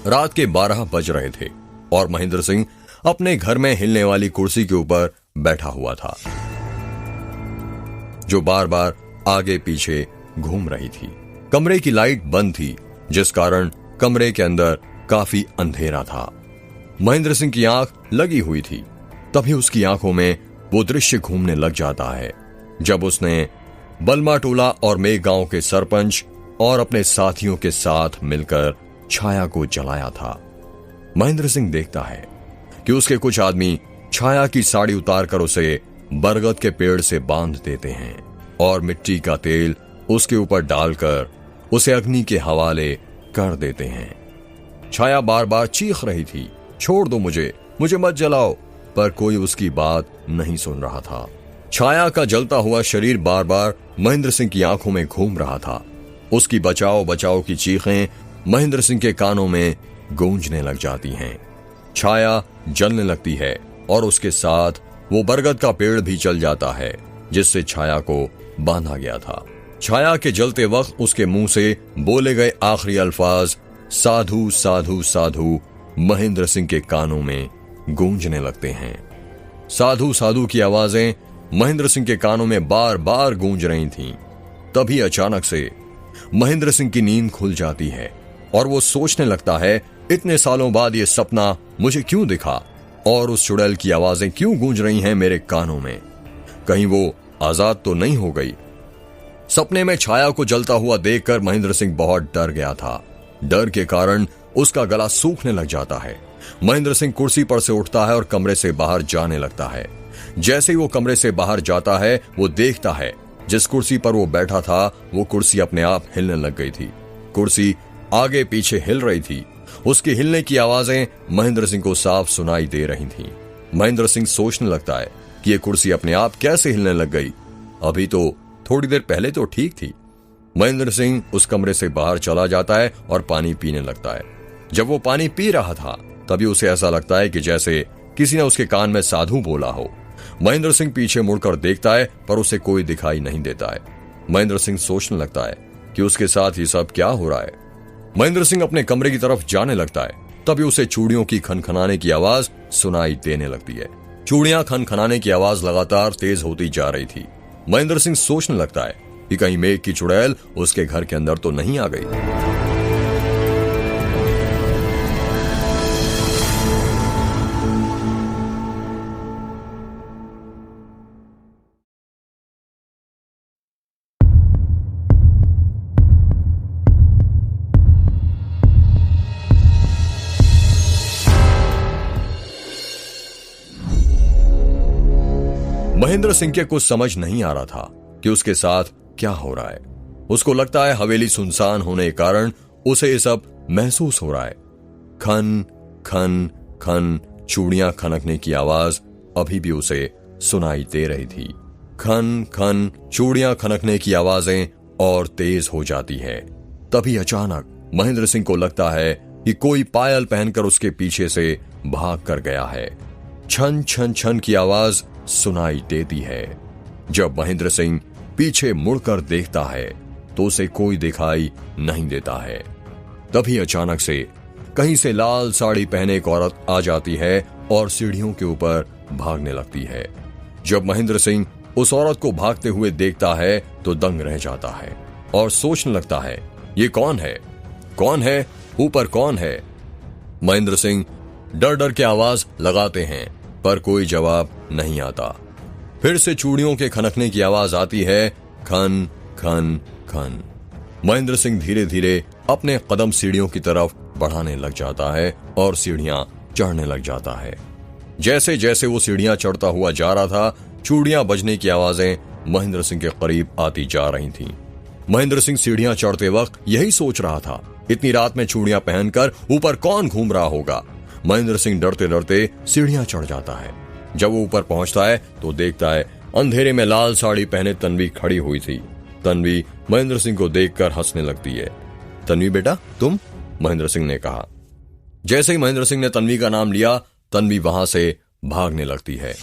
रात के 12 बज रहे थे और महेंद्र सिंह अपने घर में हिलने वाली कुर्सी के ऊपर बैठा हुआ था, जो बार बार आगे पीछे घूम रही थी। कमरे की लाइट बंद थी, जिस कारण कमरे के अंदर काफी अंधेरा था। महेंद्र सिंह की आंख लगी हुई थी, तभी उसकी आंखों में वो दृश्य घूमने लग जाता है जब उसने बलमा टोला और मेघगांव के सरपंच और अपने साथियों के साथ मिलकर छाया को जलाया था। महेंद्र सिंह देखता है कि उसके कुछ आदमी छाया की साड़ी उतारकर उसे बरगद के पेड़ से बांध देते हैं और मिट्टी का तेल उसके ऊपर डालकर उसे अग्नि के हवाले कर देते हैं। छाया बार बार चीख रही थी, छोड़ दो मुझे, मुझे मत जलाओ, पर कोई उसकी बात नहीं सुन रहा था। छाया का जलता हुआ शरीर बार बार महेंद्र सिंह की आंखों में घूम रहा था। उसकी बचाओ बचाओ की चीखें महेंद्र सिंह के कानों में गूंजने लग जाती हैं। छाया जलने लगती है और उसके साथ वो बरगद का पेड़ भी जल जाता है जिससे छाया को बांधा गया था। छाया के जलते वक्त उसके मुंह से बोले गए आखिरी अल्फाज साधु साधु साधु महेंद्र सिंह के कानों में गूंजने लगते हैं। साधु साधु की आवाजें महेंद्र सिंह के कानों में बार बार गूंज रही थीं। तभी अचानक से महेंद्र सिंह की नींद खुल जाती है और वो सोचने लगता है, इतने सालों बाद ये सपना मुझे क्यों दिखा और उस चुड़ैल की आवाजें क्यों गूंज रही हैं मेरे कानों में? कहीं वो आजाद तो नहीं हो गई? सपने में छाया को जलता हुआ देखकर महेंद्र सिंह बहुत डर गया था। डर के कारण उसका गला सूखने लग जाता है। महेंद्र सिंह कुर्सी पर से उठता है और कमरे से बाहर जाने लगता है। जैसे ही वो कमरे से बाहर जाता है, वो देखता है जिस कुर्सी पर वो बैठा था वो कुर्सी अपने आप हिलने लग गई थी। कुर्सी आगे पीछे हिल रही थी। उसके हिलने की आवाजें महेंद्र सिंह को साफ सुनाई दे रही थीं। महेंद्र सिंह सोचने लगता है कि ये कुर्सी अपने आप कैसे हिलने लग गई, अभी तो थोड़ी देर पहले तो ठीक थी। महेंद्र सिंह उस कमरे से बाहर चला जाता है और पानी पीने लगता है। जब वो पानी पी रहा था तभी उसे ऐसा लगता है कि जैसे किसी ने उसके कान में साधु बोला हो। महेंद्र सिंह पीछे मुड़कर देखता है पर उसे कोई दिखाई नहीं देता है। महेंद्र सिंह सोचने लगता है कि उसके साथ ये सब क्या हो रहा है। महेंद्र सिंह अपने कमरे की तरफ जाने लगता है, तभी उसे चूड़ियों की खनखनाने की आवाज सुनाई देने लगती है। चूड़ियां खनखनाने की आवाज लगातार तेज होती जा रही थी। महेंद्र सिंह सोचने लगता है कि कहीं मेघ की चुड़ैल उसके घर के अंदर तो नहीं आ गई। महेंद्र सिंह के कुछ समझ नहीं आ रहा था कि उसके साथ क्या हो रहा है। उसको लगता है हवेली सुनसान होने के कारण उसे ये सब महसूस हो रहा है। खन खन खन चूड़ियां खनकने की आवाज अभी भी उसे सुनाई दे रही थी। खन खन चूड़ियां खनकने की आवाजें और तेज हो जाती है। तभी अचानक महेंद्र सिंह को लगता है कि कोई पायल पहनकर उसके पीछे से भाग कर गया है। छन छन छन की आवाज सुनाई देती है। जब महेंद्र सिंह पीछे मुड़कर देखता है तो उसे कोई दिखाई नहीं देता है। तभी अचानक से कहीं से लाल साड़ी पहने एक औरत आ जाती है और सीढ़ियों के ऊपर भागने लगती है। जब महेंद्र सिंह उस औरत को भागते हुए देखता है तो दंग रह जाता है और सोचने लगता है ये कौन है, कौन है, ऊपर कौन है। महेंद्र सिंह डर डर के आवाज लगाते हैं पर कोई जवाब नहीं आता। फिर से चूड़ियों के खनकने की आवाज आती है, खन खन खन। महेंद्र सिंह धीरे धीरे अपने कदम सीढ़ियों की तरफ बढ़ाने लग जाता है और सीढ़ियां चढ़ने लग जाता है। जैसे जैसे वो सीढ़ियां चढ़ता हुआ जा रहा था, चूड़ियां बजने की आवाजें महेंद्र सिंह के करीब आती जा रही थीं। महेंद्र सिंह सीढ़ियां चढ़ते वक्त यही सोच रहा था, इतनी रात में चूड़ियां पहनकर ऊपर कौन घूम रहा होगा। महेंद्र सिंह डरते डरते सीढ़ियां चढ़ जाता है। जब वो ऊपर पहुंचता है तो देखता है अंधेरे में लाल साड़ी पहने तन्वी खड़ी हुई थी। तन्वी महेंद्र सिंह को देखकर हंसने लगती है। तन्वी बेटा तुम, महेंद्र सिंह ने कहा। जैसे ही महेंद्र सिंह ने तन्वी का नाम लिया, तन्वी वहां से भागने लगती है।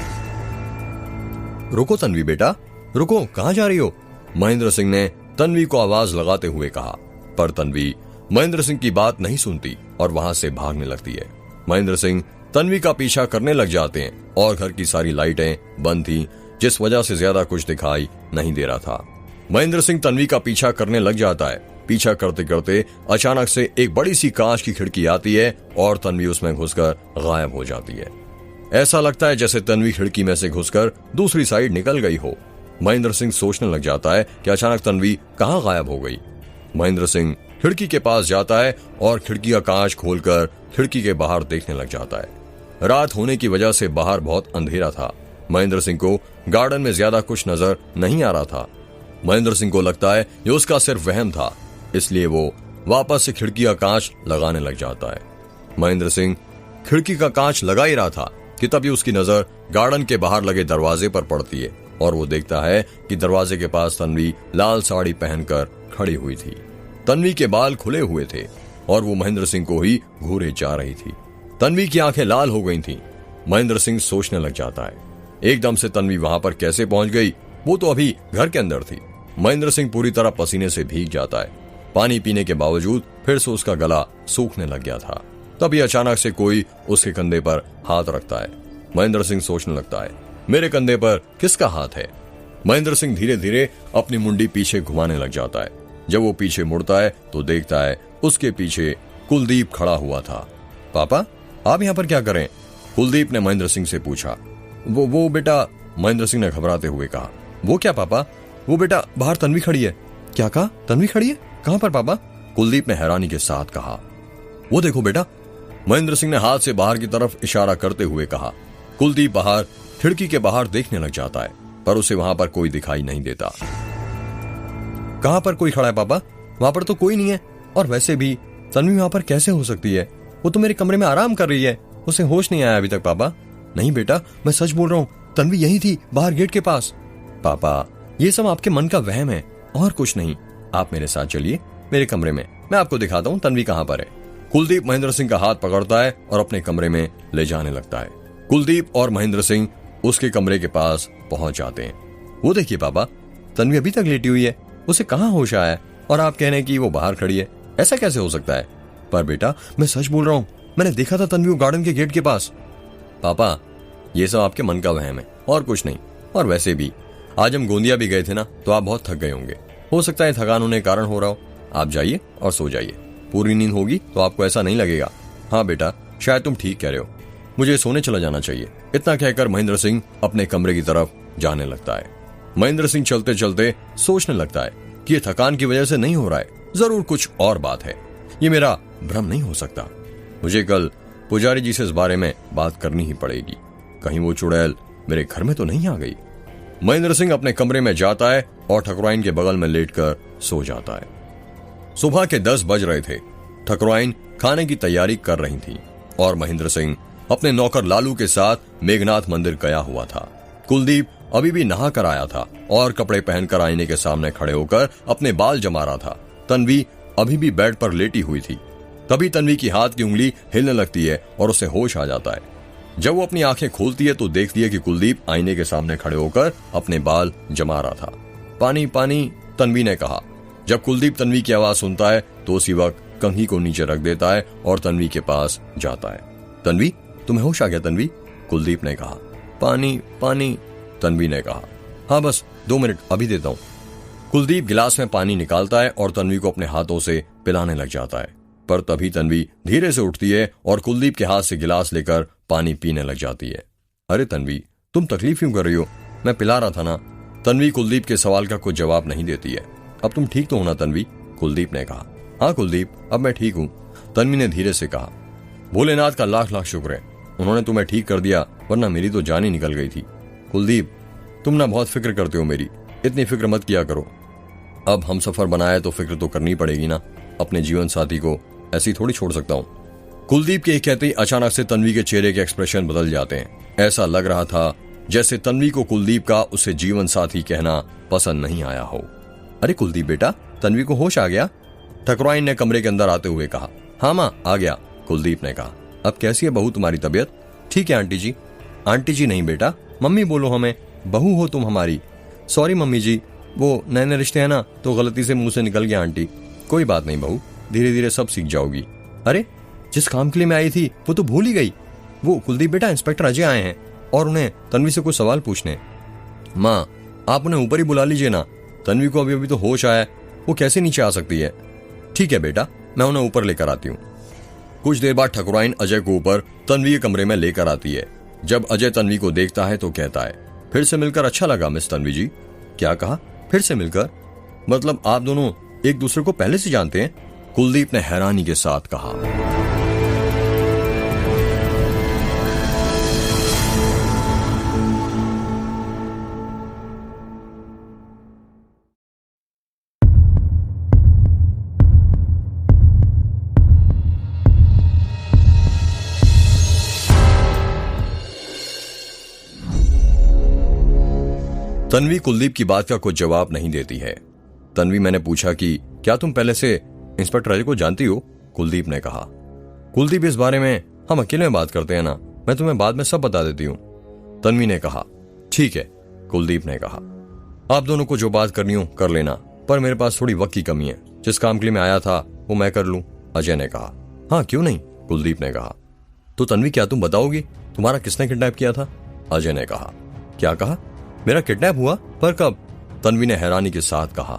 रुको तन्वी बेटा, रुको, कहां जा रही हो, महेंद्र सिंह ने तन्वी को आवाज लगाते हुए कहा। पर तन्वी महेंद्र सिंह की बात नहीं सुनती और वहां से भागने लगती है। महेंद्र सिंह तन्वी का पीछा करने लग जाते हैं और घर की सारी लाइटें बंद थी, जिस वजह से ज्यादा कुछ दिखाई नहीं दे रहा था। महेंद्र सिंह तन्वी का पीछा करने लग जाता है। पीछा करते करते अचानक से एक बड़ी सी कांच की खिड़की आती है और तन्वी उसमें घुसकर गायब हो जाती है। ऐसा लगता है जैसे तन्वी खिड़की में से घुसकर दूसरी साइड निकल गई हो। महेंद्र सिंह सोचने लग जाता है कि अचानक तन्वी कहां गायब हो गई। महेंद्र सिंह खिड़की के पास जाता है और खिड़की का कांच खोलकर खिड़की के बाहर देखने लग जाता है। रात होने की वजह से बाहर बहुत अंधेरा था। महेंद्र सिंह को गार्डन में ज्यादा कुछ नजर नहीं आ रहा था। महेंद्र सिंह को लगता है ये उसका सिर्फ वहम था, इसलिए वो वापस से खिड़की का कांच लगाने लग जाता है। महेंद्र सिंह खिड़की का कांच लगा ही रहा था कि तभी उसकी नजर गार्डन के बाहर लगे दरवाजे पर पड़ती है और वो देखता है कि दरवाजे के पास तन्वी लाल साड़ी पहनकर खड़ी हुई थी। तन्वी के बाल खुले हुए थे और वो महेंद्र सिंह को ही घूरे जा रही थी। तन्वी की आंखें लाल हो गई थीं। महेंद्र सिंह सोचने लग जाता है एकदम से तन्वी वहां पर कैसे पहुंच गई, वो तो अभी घर के अंदर थी। महेंद्र सिंह पूरी तरह पसीने से भीग जाता है। पानी पीने के बावजूद फिर से उसका गला सूखने लग गया था। तभी अचानक से कोई उसके कंधे पर हाथ रखता है। महेंद्र सिंह सोचने लगता है मेरे कंधे पर किसका हाथ है। महेंद्र सिंह धीरे धीरे अपनी मुंडी पीछे घुमाने लग जाता है। जब वो पीछे मुड़ता है तो देखता है उसके पीछे कुलदीप खड़ा हुआ था। पापा आप यहाँ पर क्या करें, कुलदीप ने महेंद्र सिंह से पूछा। वो बेटा, महेंद्र सिंह ने घबराते हुए कहा। वो क्या पापा, वो बेटा बाहर तन्वी खड़ी है। क्या कहा? तन्वी खड़ी है? कहां पर पापा? कुलदीप ने हैरानी के साथ कहा। वो देखो बेटा। महेंद्र सिंह ने हाथ से बाहर की तरफ इशारा करते हुए कहा। कुलदीप बाहर खिड़की के बाहर देखने लग जाता है, पर उसे वहां पर कोई दिखाई नहीं देता। कहां पर कोई खड़ा है पापा? वहां पर तो कोई नहीं है। और वैसे भी तन्वी वहां पर कैसे हो सकती है? वो तो मेरे कमरे में आराम कर रही है, उसे होश नहीं आया अभी तक पापा। नहीं बेटा, मैं सच बोल रहा हूं, तन्वी यही थी बाहर गेट के पास। पापा, ये सब आपके मन का वहम है और कुछ नहीं। आप मेरे साथ चलिए मेरे कमरे में, मैं आपको दिखाता हूं तन्वी कहां पर है। कुलदीप महेंद्र सिंह का हाथ पकड़ता है और अपने कमरे में ले जाने लगता है। कुलदीप और महेंद्र सिंह उसके कमरे के पास पहुंच जाते हैं। वो देखिए पापा, तन्वी अभी तक लेटी हुई है, उसे कहां होश आया है और आप कह रहे हैं कि वो बाहर खड़ी है, ऐसा कैसे हो सकता है? पर बेटा मैं सच बोल रहा हूं, मैंने देखा था तन्वी गार्डन के गेट के पास। पापा, ये सब आपके मन का वहम है और कुछ नहीं। और वैसे भी आज हम गोंदिया भी गए थे ना, तो आप बहुत थक गए होंगे, हो सकता है थकान होने के कारण हो रहा हो। आप जाइए और सो जाइए, पूरी नींद होगी तो आपको ऐसा नहीं लगेगा। हाँ बेटा, शायद तुम ठीक कह रहे हो, मुझे सोने चला जाना चाहिए। इतना कहकर महेंद्र सिंह अपने कमरे की तरफ जाने लगता है। महेंद्र सिंह चलते चलते सोचने लगता है कि ये थकान की वजह से नहीं हो रहा है, जरूर कुछ और बात है, ये मेरा भ्रम नहीं हो सकता। मुझे कल पुजारी जी से इस बारे में बात करनी ही पड़ेगी, कहीं वो चुड़ैल मेरे घर में तो नहीं आ गई। महेंद्र सिंह अपने कमरे में जाता है और ठकुराइन के बगल में लेटकर सो जाता है। सुबह के 10 बज रहे थे। ठकुराइन खाने की तैयारी कर रही थी और महेंद्र सिंह अपने नौकर लालू के साथ मेघनाथ मंदिर गया हुआ था। कुलदीप अभी भी नहा कर आया था और कपड़े पहनकर आईने के सामने खड़े होकर अपने बाल जमा रहा था। तन्वी अभी भी बेड पर लेटी हुई थी। तभी तन्वी की हाथ की उंगली हिलने लगती है और उसे होश आ जाता है। जब वो अपनी आंखें खोलती है तो देखती है कि कुलदीप आईने के सामने खड़े होकर अपने बाल जमा रहा था। पानी पानी, तन्वी ने कहा। जब कुलदीप तन्वी की आवाज सुनता है तो उसी वक्त कंघी को नीचे रख देता है और तन्वी के पास जाता है। तन्वी, तुम्हें होश आ गया तन्वी? कुलदीप ने कहा। पानी पानी, तन्वी ने कहा। हाँ बस 2 मिनट, अभी देता हूँ। कुलदीप गिलास में पानी निकालता है और तन्वी को अपने हाथों से पिलाने लग जाता है। पर तभी तन्वी धीरे से उठती है और कुलदीप के हाथ से गिलास लेकर पानी पीने लग जाती है। अरे तन्वी, तुम तकलीफ क्यों कर रही हो? मैं पिला रहा था ना। तन्वी कुलदीप के सवाल का कोई जवाब नहीं देती है। अब तुम ठीक तो हो ना तन्वी? कुलदीप ने कहा। हाँ कुलदीप, अब मैं ठीक हूँ, तन्वी ने धीरे से कहा। भोलेनाथ का लाख लाख शुक्र है, उन्होंने तुम्हें ठीक कर दिया, वरना मेरी तो जान ही निकल गई थी। कुलदीप, तुम ना बहुत फिक्र करते हो मेरी, इतनी फिक्र मत किया करो। अब हम सफर बनाए तो फिक्र तो करनी पड़ेगी ना, अपने जीवन साथी को ऐसी थोड़ी छोड़ सकता हूँ। कुलदीप के कहते ही अचानक से तन्वी के चेहरे के एक्सप्रेशन बदल जाते हैं। ऐसा लग रहा था जैसे तन्वी को कुलदीप का उसे जीवन साथी कहना पसंद नहीं आया हो। अरे कुलदीप बेटा, तन्वी को होश आ गया? ठकुराइन ने कमरे के अंदर आते हुए कहा। हाँ माँ, आ गया, कुलदीप ने कहा। अब कैसी है बहू तुम्हारी तबीयत? ठीक है आंटी जी। आंटी जी नहीं बेटा, मम्मी बोलो हमें, बहू हो तुम हमारी। सॉरी मम्मी जी, वो नए नए रिश्ते हैं ना, तो गलती से मुंह से निकल गया आंटी। कोई बात नहीं बहू, धीरे धीरे सब सीख जाओगी। अरे जिस काम के लिए मैं आई थी वो तो भूल ही गई। वो कुलदीप बेटा, इंस्पेक्टर अजय आए हैं और उन्हें तन्वी से कुछ सवाल पूछने। माँ, आप उन्हें ऊपर ही बुला लीजिए ना, तन्वी को अभी अभी तो होश आया है, वो कैसे नीचे आ सकती है? ठीक है बेटा, मैं उन्हें ऊपर लेकर आती हूँ। कुछ देर बाद ठकुराइन अजय को ऊपर तन्वी के कमरे में लेकर आती है। जब अजय तन्वी को देखता है तो कहता है, फिर से मिलकर अच्छा लगा मिस तन्वी जी। क्या कहा? फिर से मिलकर? मतलब आप दोनों एक दूसरे को पहले से जानते हैं? कुलदीप ने हैरानी के साथ कहा। तन्वी कुलदीप की बात का कुछ जवाब नहीं देती है। तन्वी, मैंने पूछा कि क्या तुम पहले से इंस्पेक्टर अजय को जानती हो? कुलदीप ने कहा। कुलदीप, इस बारे में हम अकेले में बात करते हैं ना, मैं तुम्हें बाद में सब बता देती हूँ। तन्वी ने कहा। ठीक है, कुलदीप ने कहा। आप दोनों को जो बात करनी हो कर लेना, पर मेरे पास थोड़ी वक्त की कमी है, जिस काम के लिए मैं आया था वो मैं कर लूं, अजय ने कहा। हाँ क्यों नहीं, कुलदीप ने कहा। तो तन्वी, क्या तुम बताओगी तुम्हारा किसने किडनैप किया था? अजय ने कहा। क्या कहा? मेरा किडनैप हुआ? पर कब? तन्वी ने हैरानी के साथ कहा।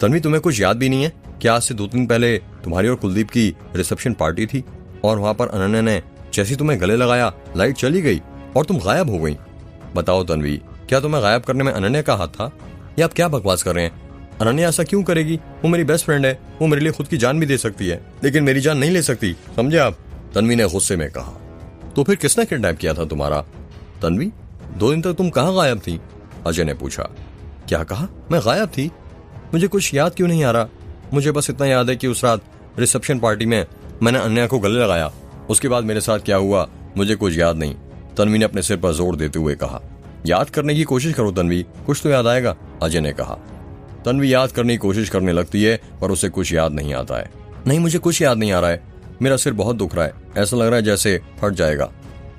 तन्वी, तुम्हें कुछ याद भी नहीं है कि आज से 2 दिन पहले तुम्हारी और कुलदीप की रिसेप्शन पार्टी थी और वहां पर अनन्या ने जैसे तुम्हें गले लगाया, लाइट चली गई और तुम गायब हो गई। बताओ तन्वी, क्या तुम्हें गायब करने में अनन्या का हाथ था? ये आप क्या बकवास कर रहे हैं? अनन्या ऐसा क्यों करेगी? वो मेरी बेस्ट फ्रेंड है, वो मेरे लिए खुद की जान भी दे सकती है, लेकिन मेरी जान नहीं ले सकती, समझे आप? तन्वी ने गुस्से में कहा। तो फिर किसने किडनैप किया था तुम्हारा? तन्वी, 2 दिन तक तुम कहाँ गायब थी? अजय ने पूछा। क्या कहा? मैं गायब थी? मुझे कुछ याद क्यों नहीं आ रहा। मुझे बस इतना याद है कि उस रात रिसेप्शन पार्टी में मैंने अनन्या को गले लगाया। उसके बाद मेरे साथ क्या हुआ मुझे कुछ याद नहीं। तन्वी ने अपने सिर पर जोर देते हुए कहा। याद करने की कोशिश करो तन्वी, कुछ तो याद आएगा, अजय ने कहा। तन्वी याद करने की कोशिश करने लगती है पर उसे कुछ याद नहीं आता है। नहीं, मुझे कुछ याद नहीं आ रहा है, मेरा सिर बहुत दुख रहा है, ऐसा लग रहा है जैसे फट जाएगा।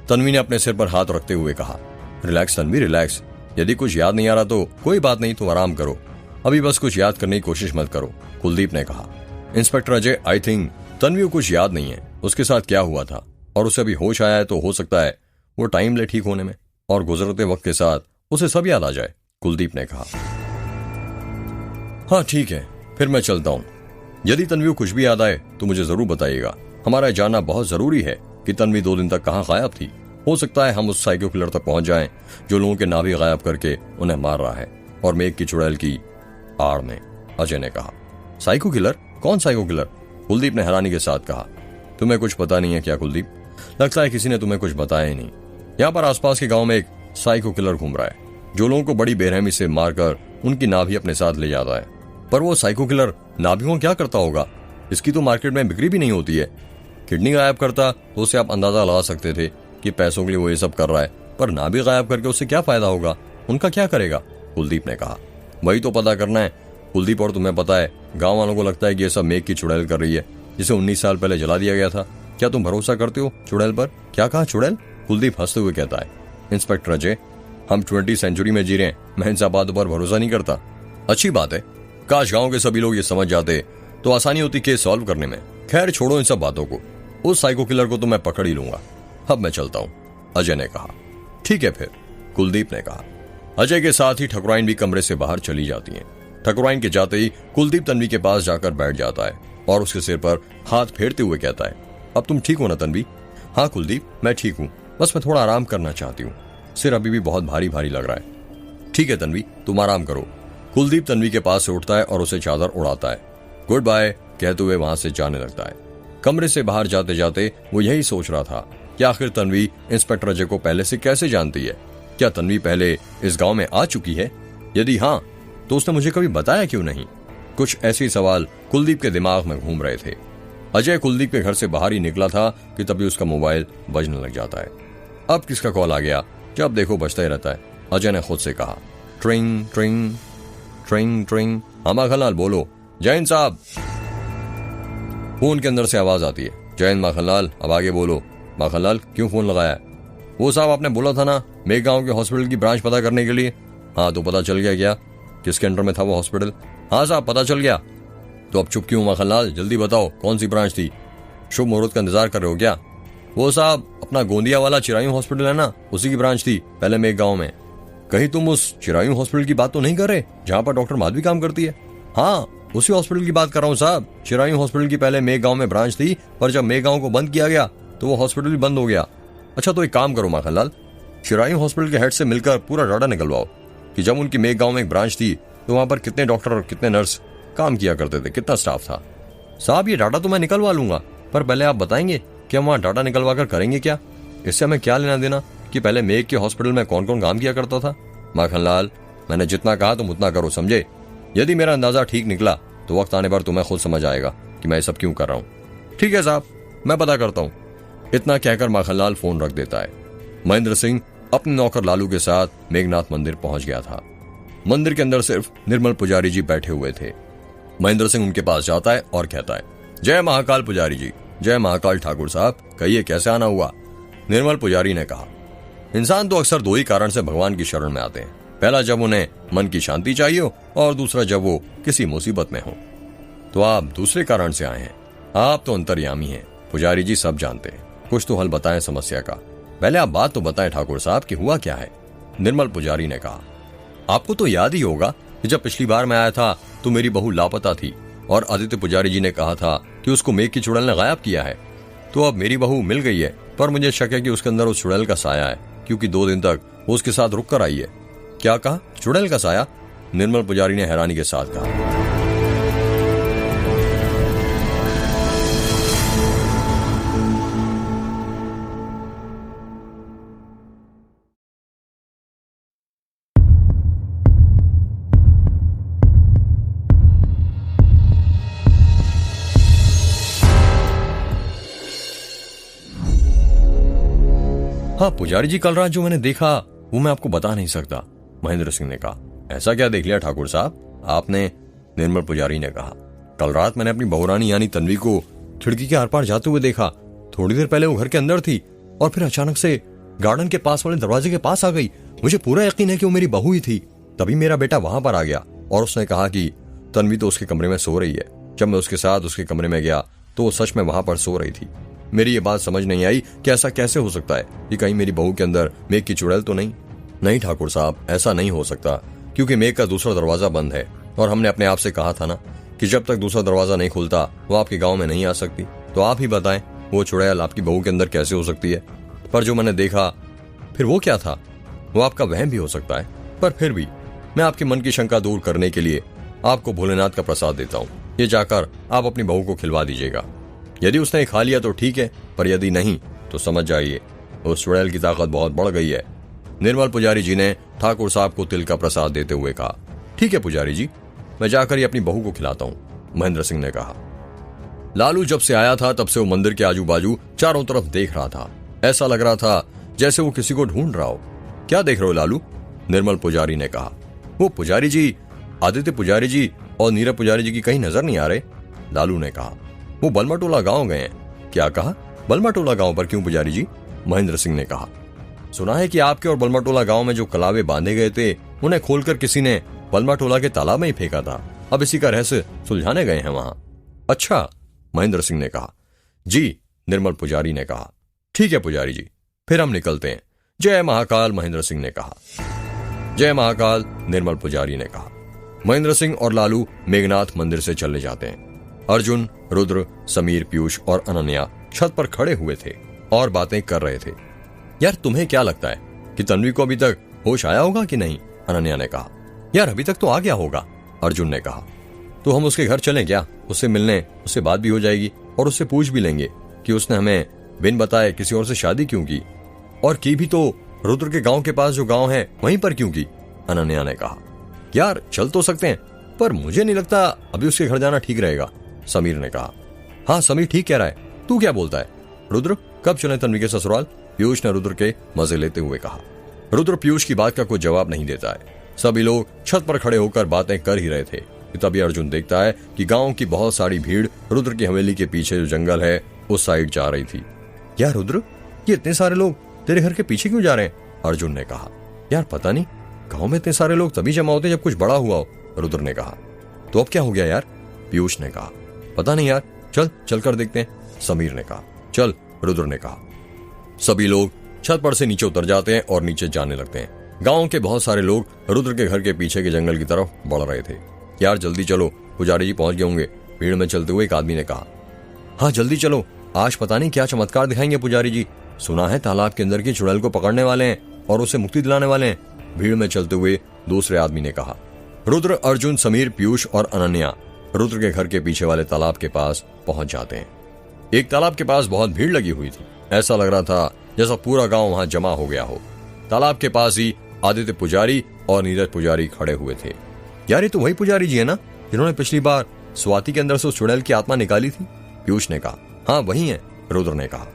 तन्वी ने अपने सिर पर हाथ रखते हुए कहा। Relax Tanvi, relax. यदि कुछ याद नहीं आ रहा तो कोई बात नहीं, तुम आराम करो, अभी बस कुछ याद करने की कोशिश मत करो, कुलदीप ने कहा। Inspector Ajay, I think Tanvi को कुछ याद नहीं है, उसके साथ क्या हुआ था, और उसे अभी होश आया है तो हो सकता है वो टाइम ले ठीक होने में, और गुजरते वक्त के साथ उसे सब याद आ जाए, कुलदीप ने कहा। हाँ ठीक है, फिर मैं चलता हूँ। यदि तन्वी को कुछ भी याद आए तो मुझे जरूर बताइएगा। हमारा जानना बहुत जरूरी है कि तन्वी 2 दिन तक कहाँ गायब थी। हो सकता है हम उस साइको किलर तक पहुंच जाएं जो लोगों के नाभि गायब करके उन्हें मार रहा है, और मेघ की चुड़ैल की आड़ में, अजय ने कहा। Psycho killer? कौन साइको किलर? कुलदीप ने हैरानी के साथ कहा। तुम्हें कुछ पता नहीं है क्या कुलदीप? लगता है किसी ने तुम्हें कुछ बताया ही नहीं। यहाँ पर आसपास के गांव में एक साइको किलर घूम रहा है जो लोगों को बड़ी बेरहमी से मारकर उनकी नाभि अपने साथ ले जाता है। पर वो साइको किलर नाभियों क्या करता होगा? इसकी तो मार्केट में बिक्री भी नहीं होती है। किडनी गायब करता तो उसे आप अंदाजा लगा सकते थे कि पैसों के लिए वो ये सब कर रहा है, पर नाभि गायब करके उससे क्या फायदा होगा? उनका क्या करेगा? कुलदीप ने कहा। वही तो पता करना है कुलदीप, और तुम्हें पता है गांव वालों को लगता है कि ये सब मेघ की चुड़ैल कर रही है जिसे 19 साल पहले जला दिया गया था। क्या तुम भरोसा करते हो चुड़ैल पर? क्या कहा चुड़ैल? कुलदीप हंसते हुए कहता है। इंस्पेक्टर अजय, हम 20th सेंचुरी में जी रहे हैं, मैं इन सब बातों पर भरोसा नहीं करता। अच्छी बात है, काश गांव के सभी लोग ये समझ जाते तो आसानी होती केस सॉल्व करने में। खैर छोड़ो इन सब बातों को, उस साइको किलर को तो मैं पकड़ ही लूंगा। अब मैं चलता हूं, अजय ने कहा। ठीक है फिर, कुलदीप ने कहा। अजय के साथ ही ठकुराइन भी कमरे से बाहर चली जाती हैं। ठकुराइन के जाते ही कुलदीप तन्वी के पास जाकर बैठ जाता है और उसके सिर पर हाथ फेरते हुए कहता है, अब तुम ठीक हो ना तन्वी? हाँ कुलदीप, मैं ठीक हूँ, बस मैं थोड़ा आराम करना चाहती हूँ, सिर अभी भी बहुत भारी भारी लग रहा है। ठीक है तन्वी, तुम आराम करो। कुलदीप तन्वी के पास से उठता है और उसे चादर उड़ाता है। गुड बाय कहते हुए वहां से जाने लगता है। कमरे से बाहर जाते जाते वो यही सोच रहा था कि आखिर तन्वी इंस्पेक्टर अजय को पहले से कैसे जानती है? क्या तन्वी पहले इस गांव में आ चुकी है? यदि हाँ तो उसने मुझे कभी बताया क्यों नहीं? कुछ ऐसे सवाल कुलदीप के दिमाग में घूम रहे थे। अजय कुलदीप के घर से बाहर ही निकला था कि तभी उसका मोबाइल बजने लग जाता है। अब किसका कॉल आ गया? जब देखो बजता ही रहता है, अजय ने खुद से कहा। ट्रिंग ट्रिंग ट्रिंग ट्रिंग। हाँ माखनलाल बोलो। जैन साहब। फोन के अंदर से आवाज आती है। जैन माखनलाल, अब आगे बोलो। माखनलाल, क्यों फोन लगाया? वो साहब आपने बोला था ना मेघ गांव के हॉस्पिटल की ब्रांच पता करने के लिए। हाँ तो पता चल गया क्या? किसके अंडर में था वो हॉस्पिटल? हाँ साहब पता चल गया। तो अब चुप क्यों माखनलाल, जल्दी बताओ कौन सी ब्रांच थी? शुभ मुहूर्त का इंतजार कर रहे हो क्या? वो साहब अपना गोंदिया वाला चिरायू हॉस्पिटल है ना, उसी की ब्रांच थी पहले मेघ गांव में। कहीं तुम उस चिरायू हॉस्पिटल की बात तो नहीं कर रहे जहां पर डॉक्टर माधवी काम करती है? हाँ उसी हॉस्पिटल की बात कर रहा हूँ साहब। चिरायू हॉस्पिटल की पहले मेघ गांव में ब्रांच थी, पर जब मेघ गांव को बंद किया गया तो वो हॉस्पिटल भी बंद हो गया। अच्छा तो एक काम करो माखनलाल, चिरायू हॉस्पिटल के हेड से मिलकर पूरा डाटा निकलवाओ कि जब उनकी मेघ गांव में एक ब्रांच थी तो वहां पर कितने डॉक्टर और कितने नर्स काम किया करते थे, कितना स्टाफ था। साहब ये डाटा तो मैं निकलवा लूंगा, पर पहले आप बताएंगे कि हम वहां डाटा निकलवा कर करेंगे क्या? इससे हमें क्या लेना देना कि पहले मेघ के हॉस्पिटल में कौन कौन काम किया करता था? माखनलाल, मैंने जितना कहा तुम उतना करो, समझे? यदि मेरा अंदाजा ठीक निकला तो वक्त आने पर तुम्हें खुद समझ आएगा कि मैं सब क्यों कर रहा हूँ। ठीक है साहब, मैं पता करता हूँ। इतना कहकर माखनलाल फोन रख देता है। महेंद्र सिंह अपने नौकर लालू के साथ मेघनाथ मंदिर पहुंच गया था। मंदिर के अंदर सिर्फ निर्मल पुजारी जी बैठे हुए थे। महेंद्र सिंह उनके पास जाता है और कहता है, जय महाकाल पुजारी जी। जय महाकाल ठाकुर साहब, कहिए कैसे आना हुआ? निर्मल पुजारी ने कहा, इंसान तो अक्सर 2 ही कारण से भगवान की शरण में आते हैं। पहला जब उन्हें मन की शांति चाहिए हो, और दूसरा जब वो किसी मुसीबत में हो। तो आप दूसरे कारण से आए हैं। आप तो अंतर्यामी हैं पुजारी जी, सब जानते हैं। कुछ तो हल बताएं समस्या का। पहले आप बात तो बताएं ठाकुर साहब कि हुआ क्या है? निर्मल पुजारी ने कहा, आपको तो याद ही होगा कि जब पिछली बार मैं आया था तो मेरी बहू लापता थी और आदित्य पुजारी जी ने कहा था कि उसको मेघ की चुड़ैल ने गायब किया है। तो अब मेरी बहू मिल गई है, पर मुझे शक है कि उसके अंदर उस चुड़ैल का साया है, क्योंकि 2 दिन तक वो उसके साथ रुक कर आई है। क्या कहा? चुड़ैल का साया? निर्मल पुजारी ने हैरानी के साथ कहा। हाँ पुजारी जी, कल रात जो मैंने देखा वो मैं आपको बता नहीं सकता, महेंद्र सिंह ने कहा। ऐसा क्या देख लिया ठाकुर साहब आपने? निर्मल पुजारी ने कहा। कल रात मैंने अपनी बहुरानी यानी तन्वी को खिड़की के आर पार जाते हुए देखा। थोड़ी देर पहले वो घर के अंदर थी और फिर अचानक से गार्डन के पास वाले दरवाजे के पास आ गई। मुझे पूरा यकीन है कि वो मेरी बहू ही थी। तभी मेरा बेटा वहां पर आ गया और उसने कहा कि तन्वी तो उसके कमरे में सो रही है। जब मैं उसके साथ उसके कमरे में गया तो वो सच में वहां पर सो रही थी। मेरी ये बात समझ नहीं आई कि ऐसा कैसे हो सकता है कि कहीं मेरी बहू के अंदर मेघ की चुड़ैल तो नहीं? नहीं ठाकुर साहब, ऐसा नहीं हो सकता, क्योंकि मेघ का दूसरा दरवाजा बंद है और हमने अपने आप से कहा था ना कि जब तक दूसरा दरवाजा नहीं खुलता वो आपके गांव में नहीं आ सकती। तो आप ही बताएं वो चुड़ैल आपकी बहू के अंदर कैसे हो सकती है? पर जो मैंने देखा फिर वो क्या था? वो आपका वहम भी हो सकता है, पर फिर भी मैं आपके मन की शंका दूर करने के लिए आपको भोलेनाथ का प्रसाद देता हूँ। ये जाकर आप अपनी बहू को खिलवा दीजिएगा। यदि उसने खा लिया तो ठीक है, पर यदि नहीं तो समझ जाइए उस चुड़ैल की ताकत बहुत बढ़ गई है। निर्मल पुजारी जी ने ठाकुर साहब को तिल का प्रसाद देते हुए कहा। ठीक है पुजारी जी, मैं जाकर ही अपनी बहू को खिलाता हूँ, महेंद्र सिंह ने कहा। लालू जब से आया था तब से वो मंदिर के आजू बाजू चारों तरफ देख रहा था। ऐसा लग रहा था जैसे वो किसी को ढूंढ रहा हो। क्या देख रहे हो लालू? निर्मल पुजारी ने कहा। वो पुजारी जी, आदित्य पुजारी जी और नीरज पुजारी जी की कहीं नजर नहीं आ रहे, लालू ने कहा। वो बलमाटोला गांव गए हैं। क्या कहा? बलमाटोला गांव पर क्यों पुजारी जी? महेंद्र सिंह ने कहा। सुना है कि आपके और बलमाटोला गांव में जो कलावे बांधे गए थे उन्हें खोलकर किसी ने बलमाटोला के तालाब में ही फेंका था। अब इसी का रहस्य सुलझाने गए हैं वहां। अच्छा, महेंद्र सिंह ने कहा। जी, निर्मल पुजारी ने कहा। ठीक है पुजारी जी, फिर हम निकलते हैं। जय महाकाल, महेंद्र सिंह ने कहा। जय महाकाल, निर्मल पुजारी ने कहा। महेंद्र सिंह और लालू मेघनाथ मंदिर से चले जाते हैं। अर्जुन, रुद्र, समीर, पीयूष और अनन्या छत पर खड़े हुए थे और बातें कर रहे थे। यार तुम्हें क्या लगता है कि तन्वी को अभी तक होश आया होगा कि नहीं? अनन्या ने कहा। यार अभी तक तो आ गया होगा, अर्जुन ने कहा। तो हम उसके घर चलें क्या? उससे मिलने, उससे बात भी हो जाएगी और उससे पूछ भी लेंगे कि उसने हमें बिन बताए किसी और से शादी क्यों की, और की भी तो रुद्र के गांव के पास जो गांव है वहीं पर क्यों की? अनन्या ने कहा। यार चल तो सकते हैं, पर मुझे नहीं लगता अभी उसके घर जाना ठीक रहेगा, समीर ने कहा। हाँ समीर ठीक कह रहा है, तू क्या बोलता है? रुद्र कब चले तन्वी के ससुराल? पीयूष ने रुद्र के मजे लेते हुए कहा। रुद्र पीयूष की बात का कोई जवाब नहीं देता है। सभी लोग छत पर खड़े होकर बातें कर ही रहे थे कि तभी अर्जुन देखता है कि गांव की बहुत सारी भीड़ रुद्र की हवेली के पीछे जो जंगल है उस साइड जा रही थी। यार रुद्र, ये इतने सारे लोग तेरे घर के पीछे क्यों जा रहे हैं? अर्जुन ने कहा। यार पता नहीं, गांव में इतने सारे लोग तभी जमा होते जब कुछ बड़ा हुआ हो, रुद्र ने कहा। तो अब क्या हो गया यार? पीयूष ने कहा। पता नहीं यार, चल कर देखते हैं, समीर ने कहा। चल, रुद्र ने कहा। सभी लोग छत पर से नीचे उतर जाते हैं और नीचे जाने लगते हैं। गांव के बहुत सारे लोग रुद्र के घर के पीछे के जंगल की तरफ बढ़ रहे थे। यार जल्दी चलो, पुजारी जी पहुंच गए होंगे, भीड़ में चलते हुए एक आदमी ने कहा। हाँ जल्दी चलो, आज पता नहीं क्या चमत्कार दिखाएंगे पुजारी जी। सुना है तालाब के अंदर की चुड़ैल को पकड़ने वाले हैं और उसे मुक्ति दिलाने वाले हैं, भीड़ में चलते हुए दूसरे आदमी ने कहा। रुद्र, अर्जुन, समीर, पीयूष और अनन्या रुद्र के घर के पीछे वाले तालाब के पास पहुंच जाते हैं। एक तालाब के पास बहुत भीड़ लगी हुई थी। ऐसा लग रहा था जैसा पूरा गांव वहां जमा हो गया हो। तालाब के पास ही आदित्य पुजारी और नीरज पुजारी खड़े हुए थे। यार ये तो वही पुजारी जी है ना जिन्होंने पिछली बार स्वाति के अंदर से उस चुड़ैल की आत्मा निकाली थी, पीयूष ने कहा। हाँ वही है, रुद्र ने कहा।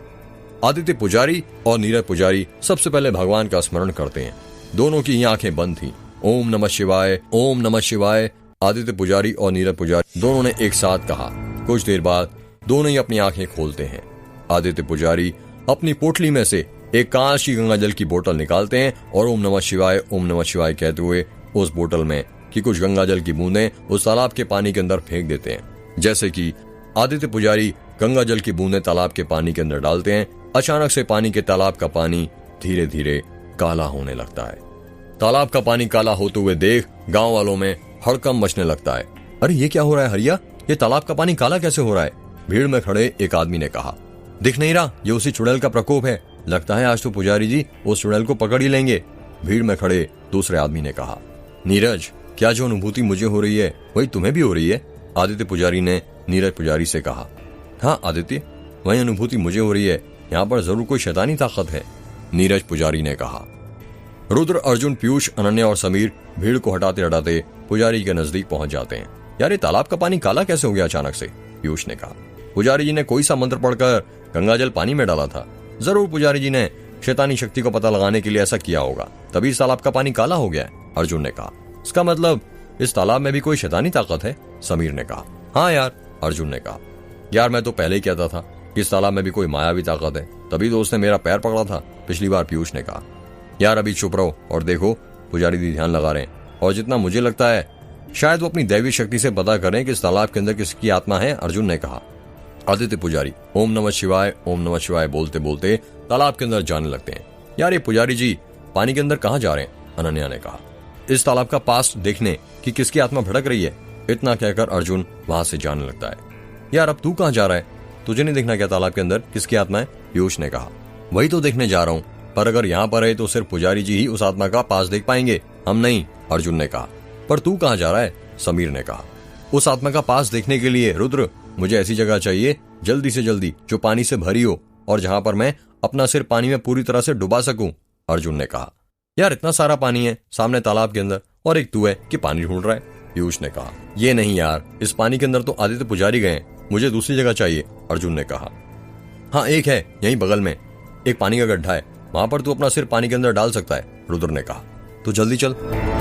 आदित्य पुजारी और नीरज पुजारी सबसे पहले भगवान का स्मरण करते हैं। दोनों की आंखें बंद थी। ओम नमः शिवाय, ओम नमः शिवाय, आदित्य पुजारी और नीरज पुजारी दोनों ने एक साथ कहा। कुछ देर बाद दोनों ही अपनी आंखें खोलते हैं। आदित्य पुजारी अपनी पोटली में से एक कांच की गंगा जल की बोतल निकालते हैं और ओम नमः शिवाय कहते हुए उस बोतल में की कुछ गंगा जल की बूंदें उस तालाब के पानी के अंदर फेंक देते हैं। जैसे कि आदित्य पुजारी गंगा जल की बूंदें तालाब के पानी के अंदर डालते हैं, अचानक से पानी के तालाब का पानी धीरे धीरे काला होने लगता है। तालाब का पानी काला होते हुए देख गांव वालों में हड़कंप मचने लगता है। अरे ये क्या हो रहा है हरिया, ये तालाब का पानी काला कैसे हो रहा है? भीड़ में खड़े एक आदमी ने कहा। दिख नहीं रहा, ये उसी चुड़ैल का प्रकोप है। लगता है आज तो पुजारी जी उस चुड़ैल को पकड़ ही लेंगे, भीड़ में खड़े दूसरे आदमी ने कहा। नीरज, क्या जो अनुभूति मुझे हो रही है वही तुम्हें भी हो रही है? आदित्य पुजारी ने नीरज पुजारी से कहा। हाँ आदित्य, वही अनुभूति मुझे हो रही है। यहाँ पर जरूर कोई शैतानी ताकत है, नीरज पुजारी ने कहा। रुद्र, अर्जुन, पीयूष, अनन्या और समीर भीड़ को हटाते हटाते पुजारी के नजदीक पहुंच जाते हैं। यार ये तालाब का पानी काला कैसे हो गया अचानक से? पीयूष ने कहा। पुजारी जी ने कोई सा मंत्र पढ़कर गंगाजल पानी में डाला था। जरूर पुजारी जी ने शैतानी शक्ति को पता लगाने के लिए ऐसा किया होगा, तभी इस तालाब का पानी काला हो गया है, अर्जुन ने कहा। इसका मतलब इस तालाब में भी कोई शैतानी ताकत है, समीर ने कहा। हाँ यार, अर्जुन ने कहा। यार मैं तो पहले ही कहता था कि इस तालाब में भी कोई मायावी ताकत है, तभी तो उसने मेरा पैर पकड़ा था पिछली बार, पीयूष ने कहा। यार अभी चुप रहो और देखो, पुजारी जी ध्यान लगा रहे हैं और जितना मुझे लगता है शायद वो अपनी दैवी शक्ति से पता करें कि इस तालाब के अंदर किसकी आत्मा है, अर्जुन ने कहा। आदित्य पुजारी ओम नमः शिवाय बोलते बोलते तालाब के अंदर जाने लगते हैं। यार ये पुजारी जी पानी के अंदर कहाँ जा रहे हैं, अनन्या ने कहा। इस तालाब का पास्ट देखने कि किसकी आत्मा भड़क रही है, इतना कहकर अर्जुन वहां से जाने लगता है। यार अब तू कहाँ जा रहा है? तुझे नहीं देखना क्या तालाब के अंदर किसकी आत्मा है? पीयूष ने कहा। वही तो देखने जा रहा हूँ, पर अगर यहाँ पर है तो सिर्फ पुजारी जी ही उस आत्मा का पास देख पाएंगे, हम नहीं, अर्जुन ने कहा। पर तू कहाँ जा रहा है? समीर ने कहा। उस आत्मा का पास देखने के लिए रुद्र, मुझे ऐसी जगह चाहिए जल्दी से जल्दी जो पानी से भरी हो और जहां पर मैं अपना सिर पानी में पूरी तरह से डुबा सकूं, अर्जुन ने कहा। यार इतना सारा पानी है सामने तालाब के अंदर और एक तू है कि पानी ढूंढ रहा है, पीयूष ने कहा। ये नहीं यार, इस पानी के अंदर तो आदित्य पुजारी गए, मुझे दूसरी जगह चाहिए, अर्जुन ने कहा। हाँ एक है यहीं बगल में, एक पानी का गड्ढा है, वहां पर तू अपना सिर पानी के अंदर डाल सकता है, रुद्र ने कहा। तो जल्दी चल।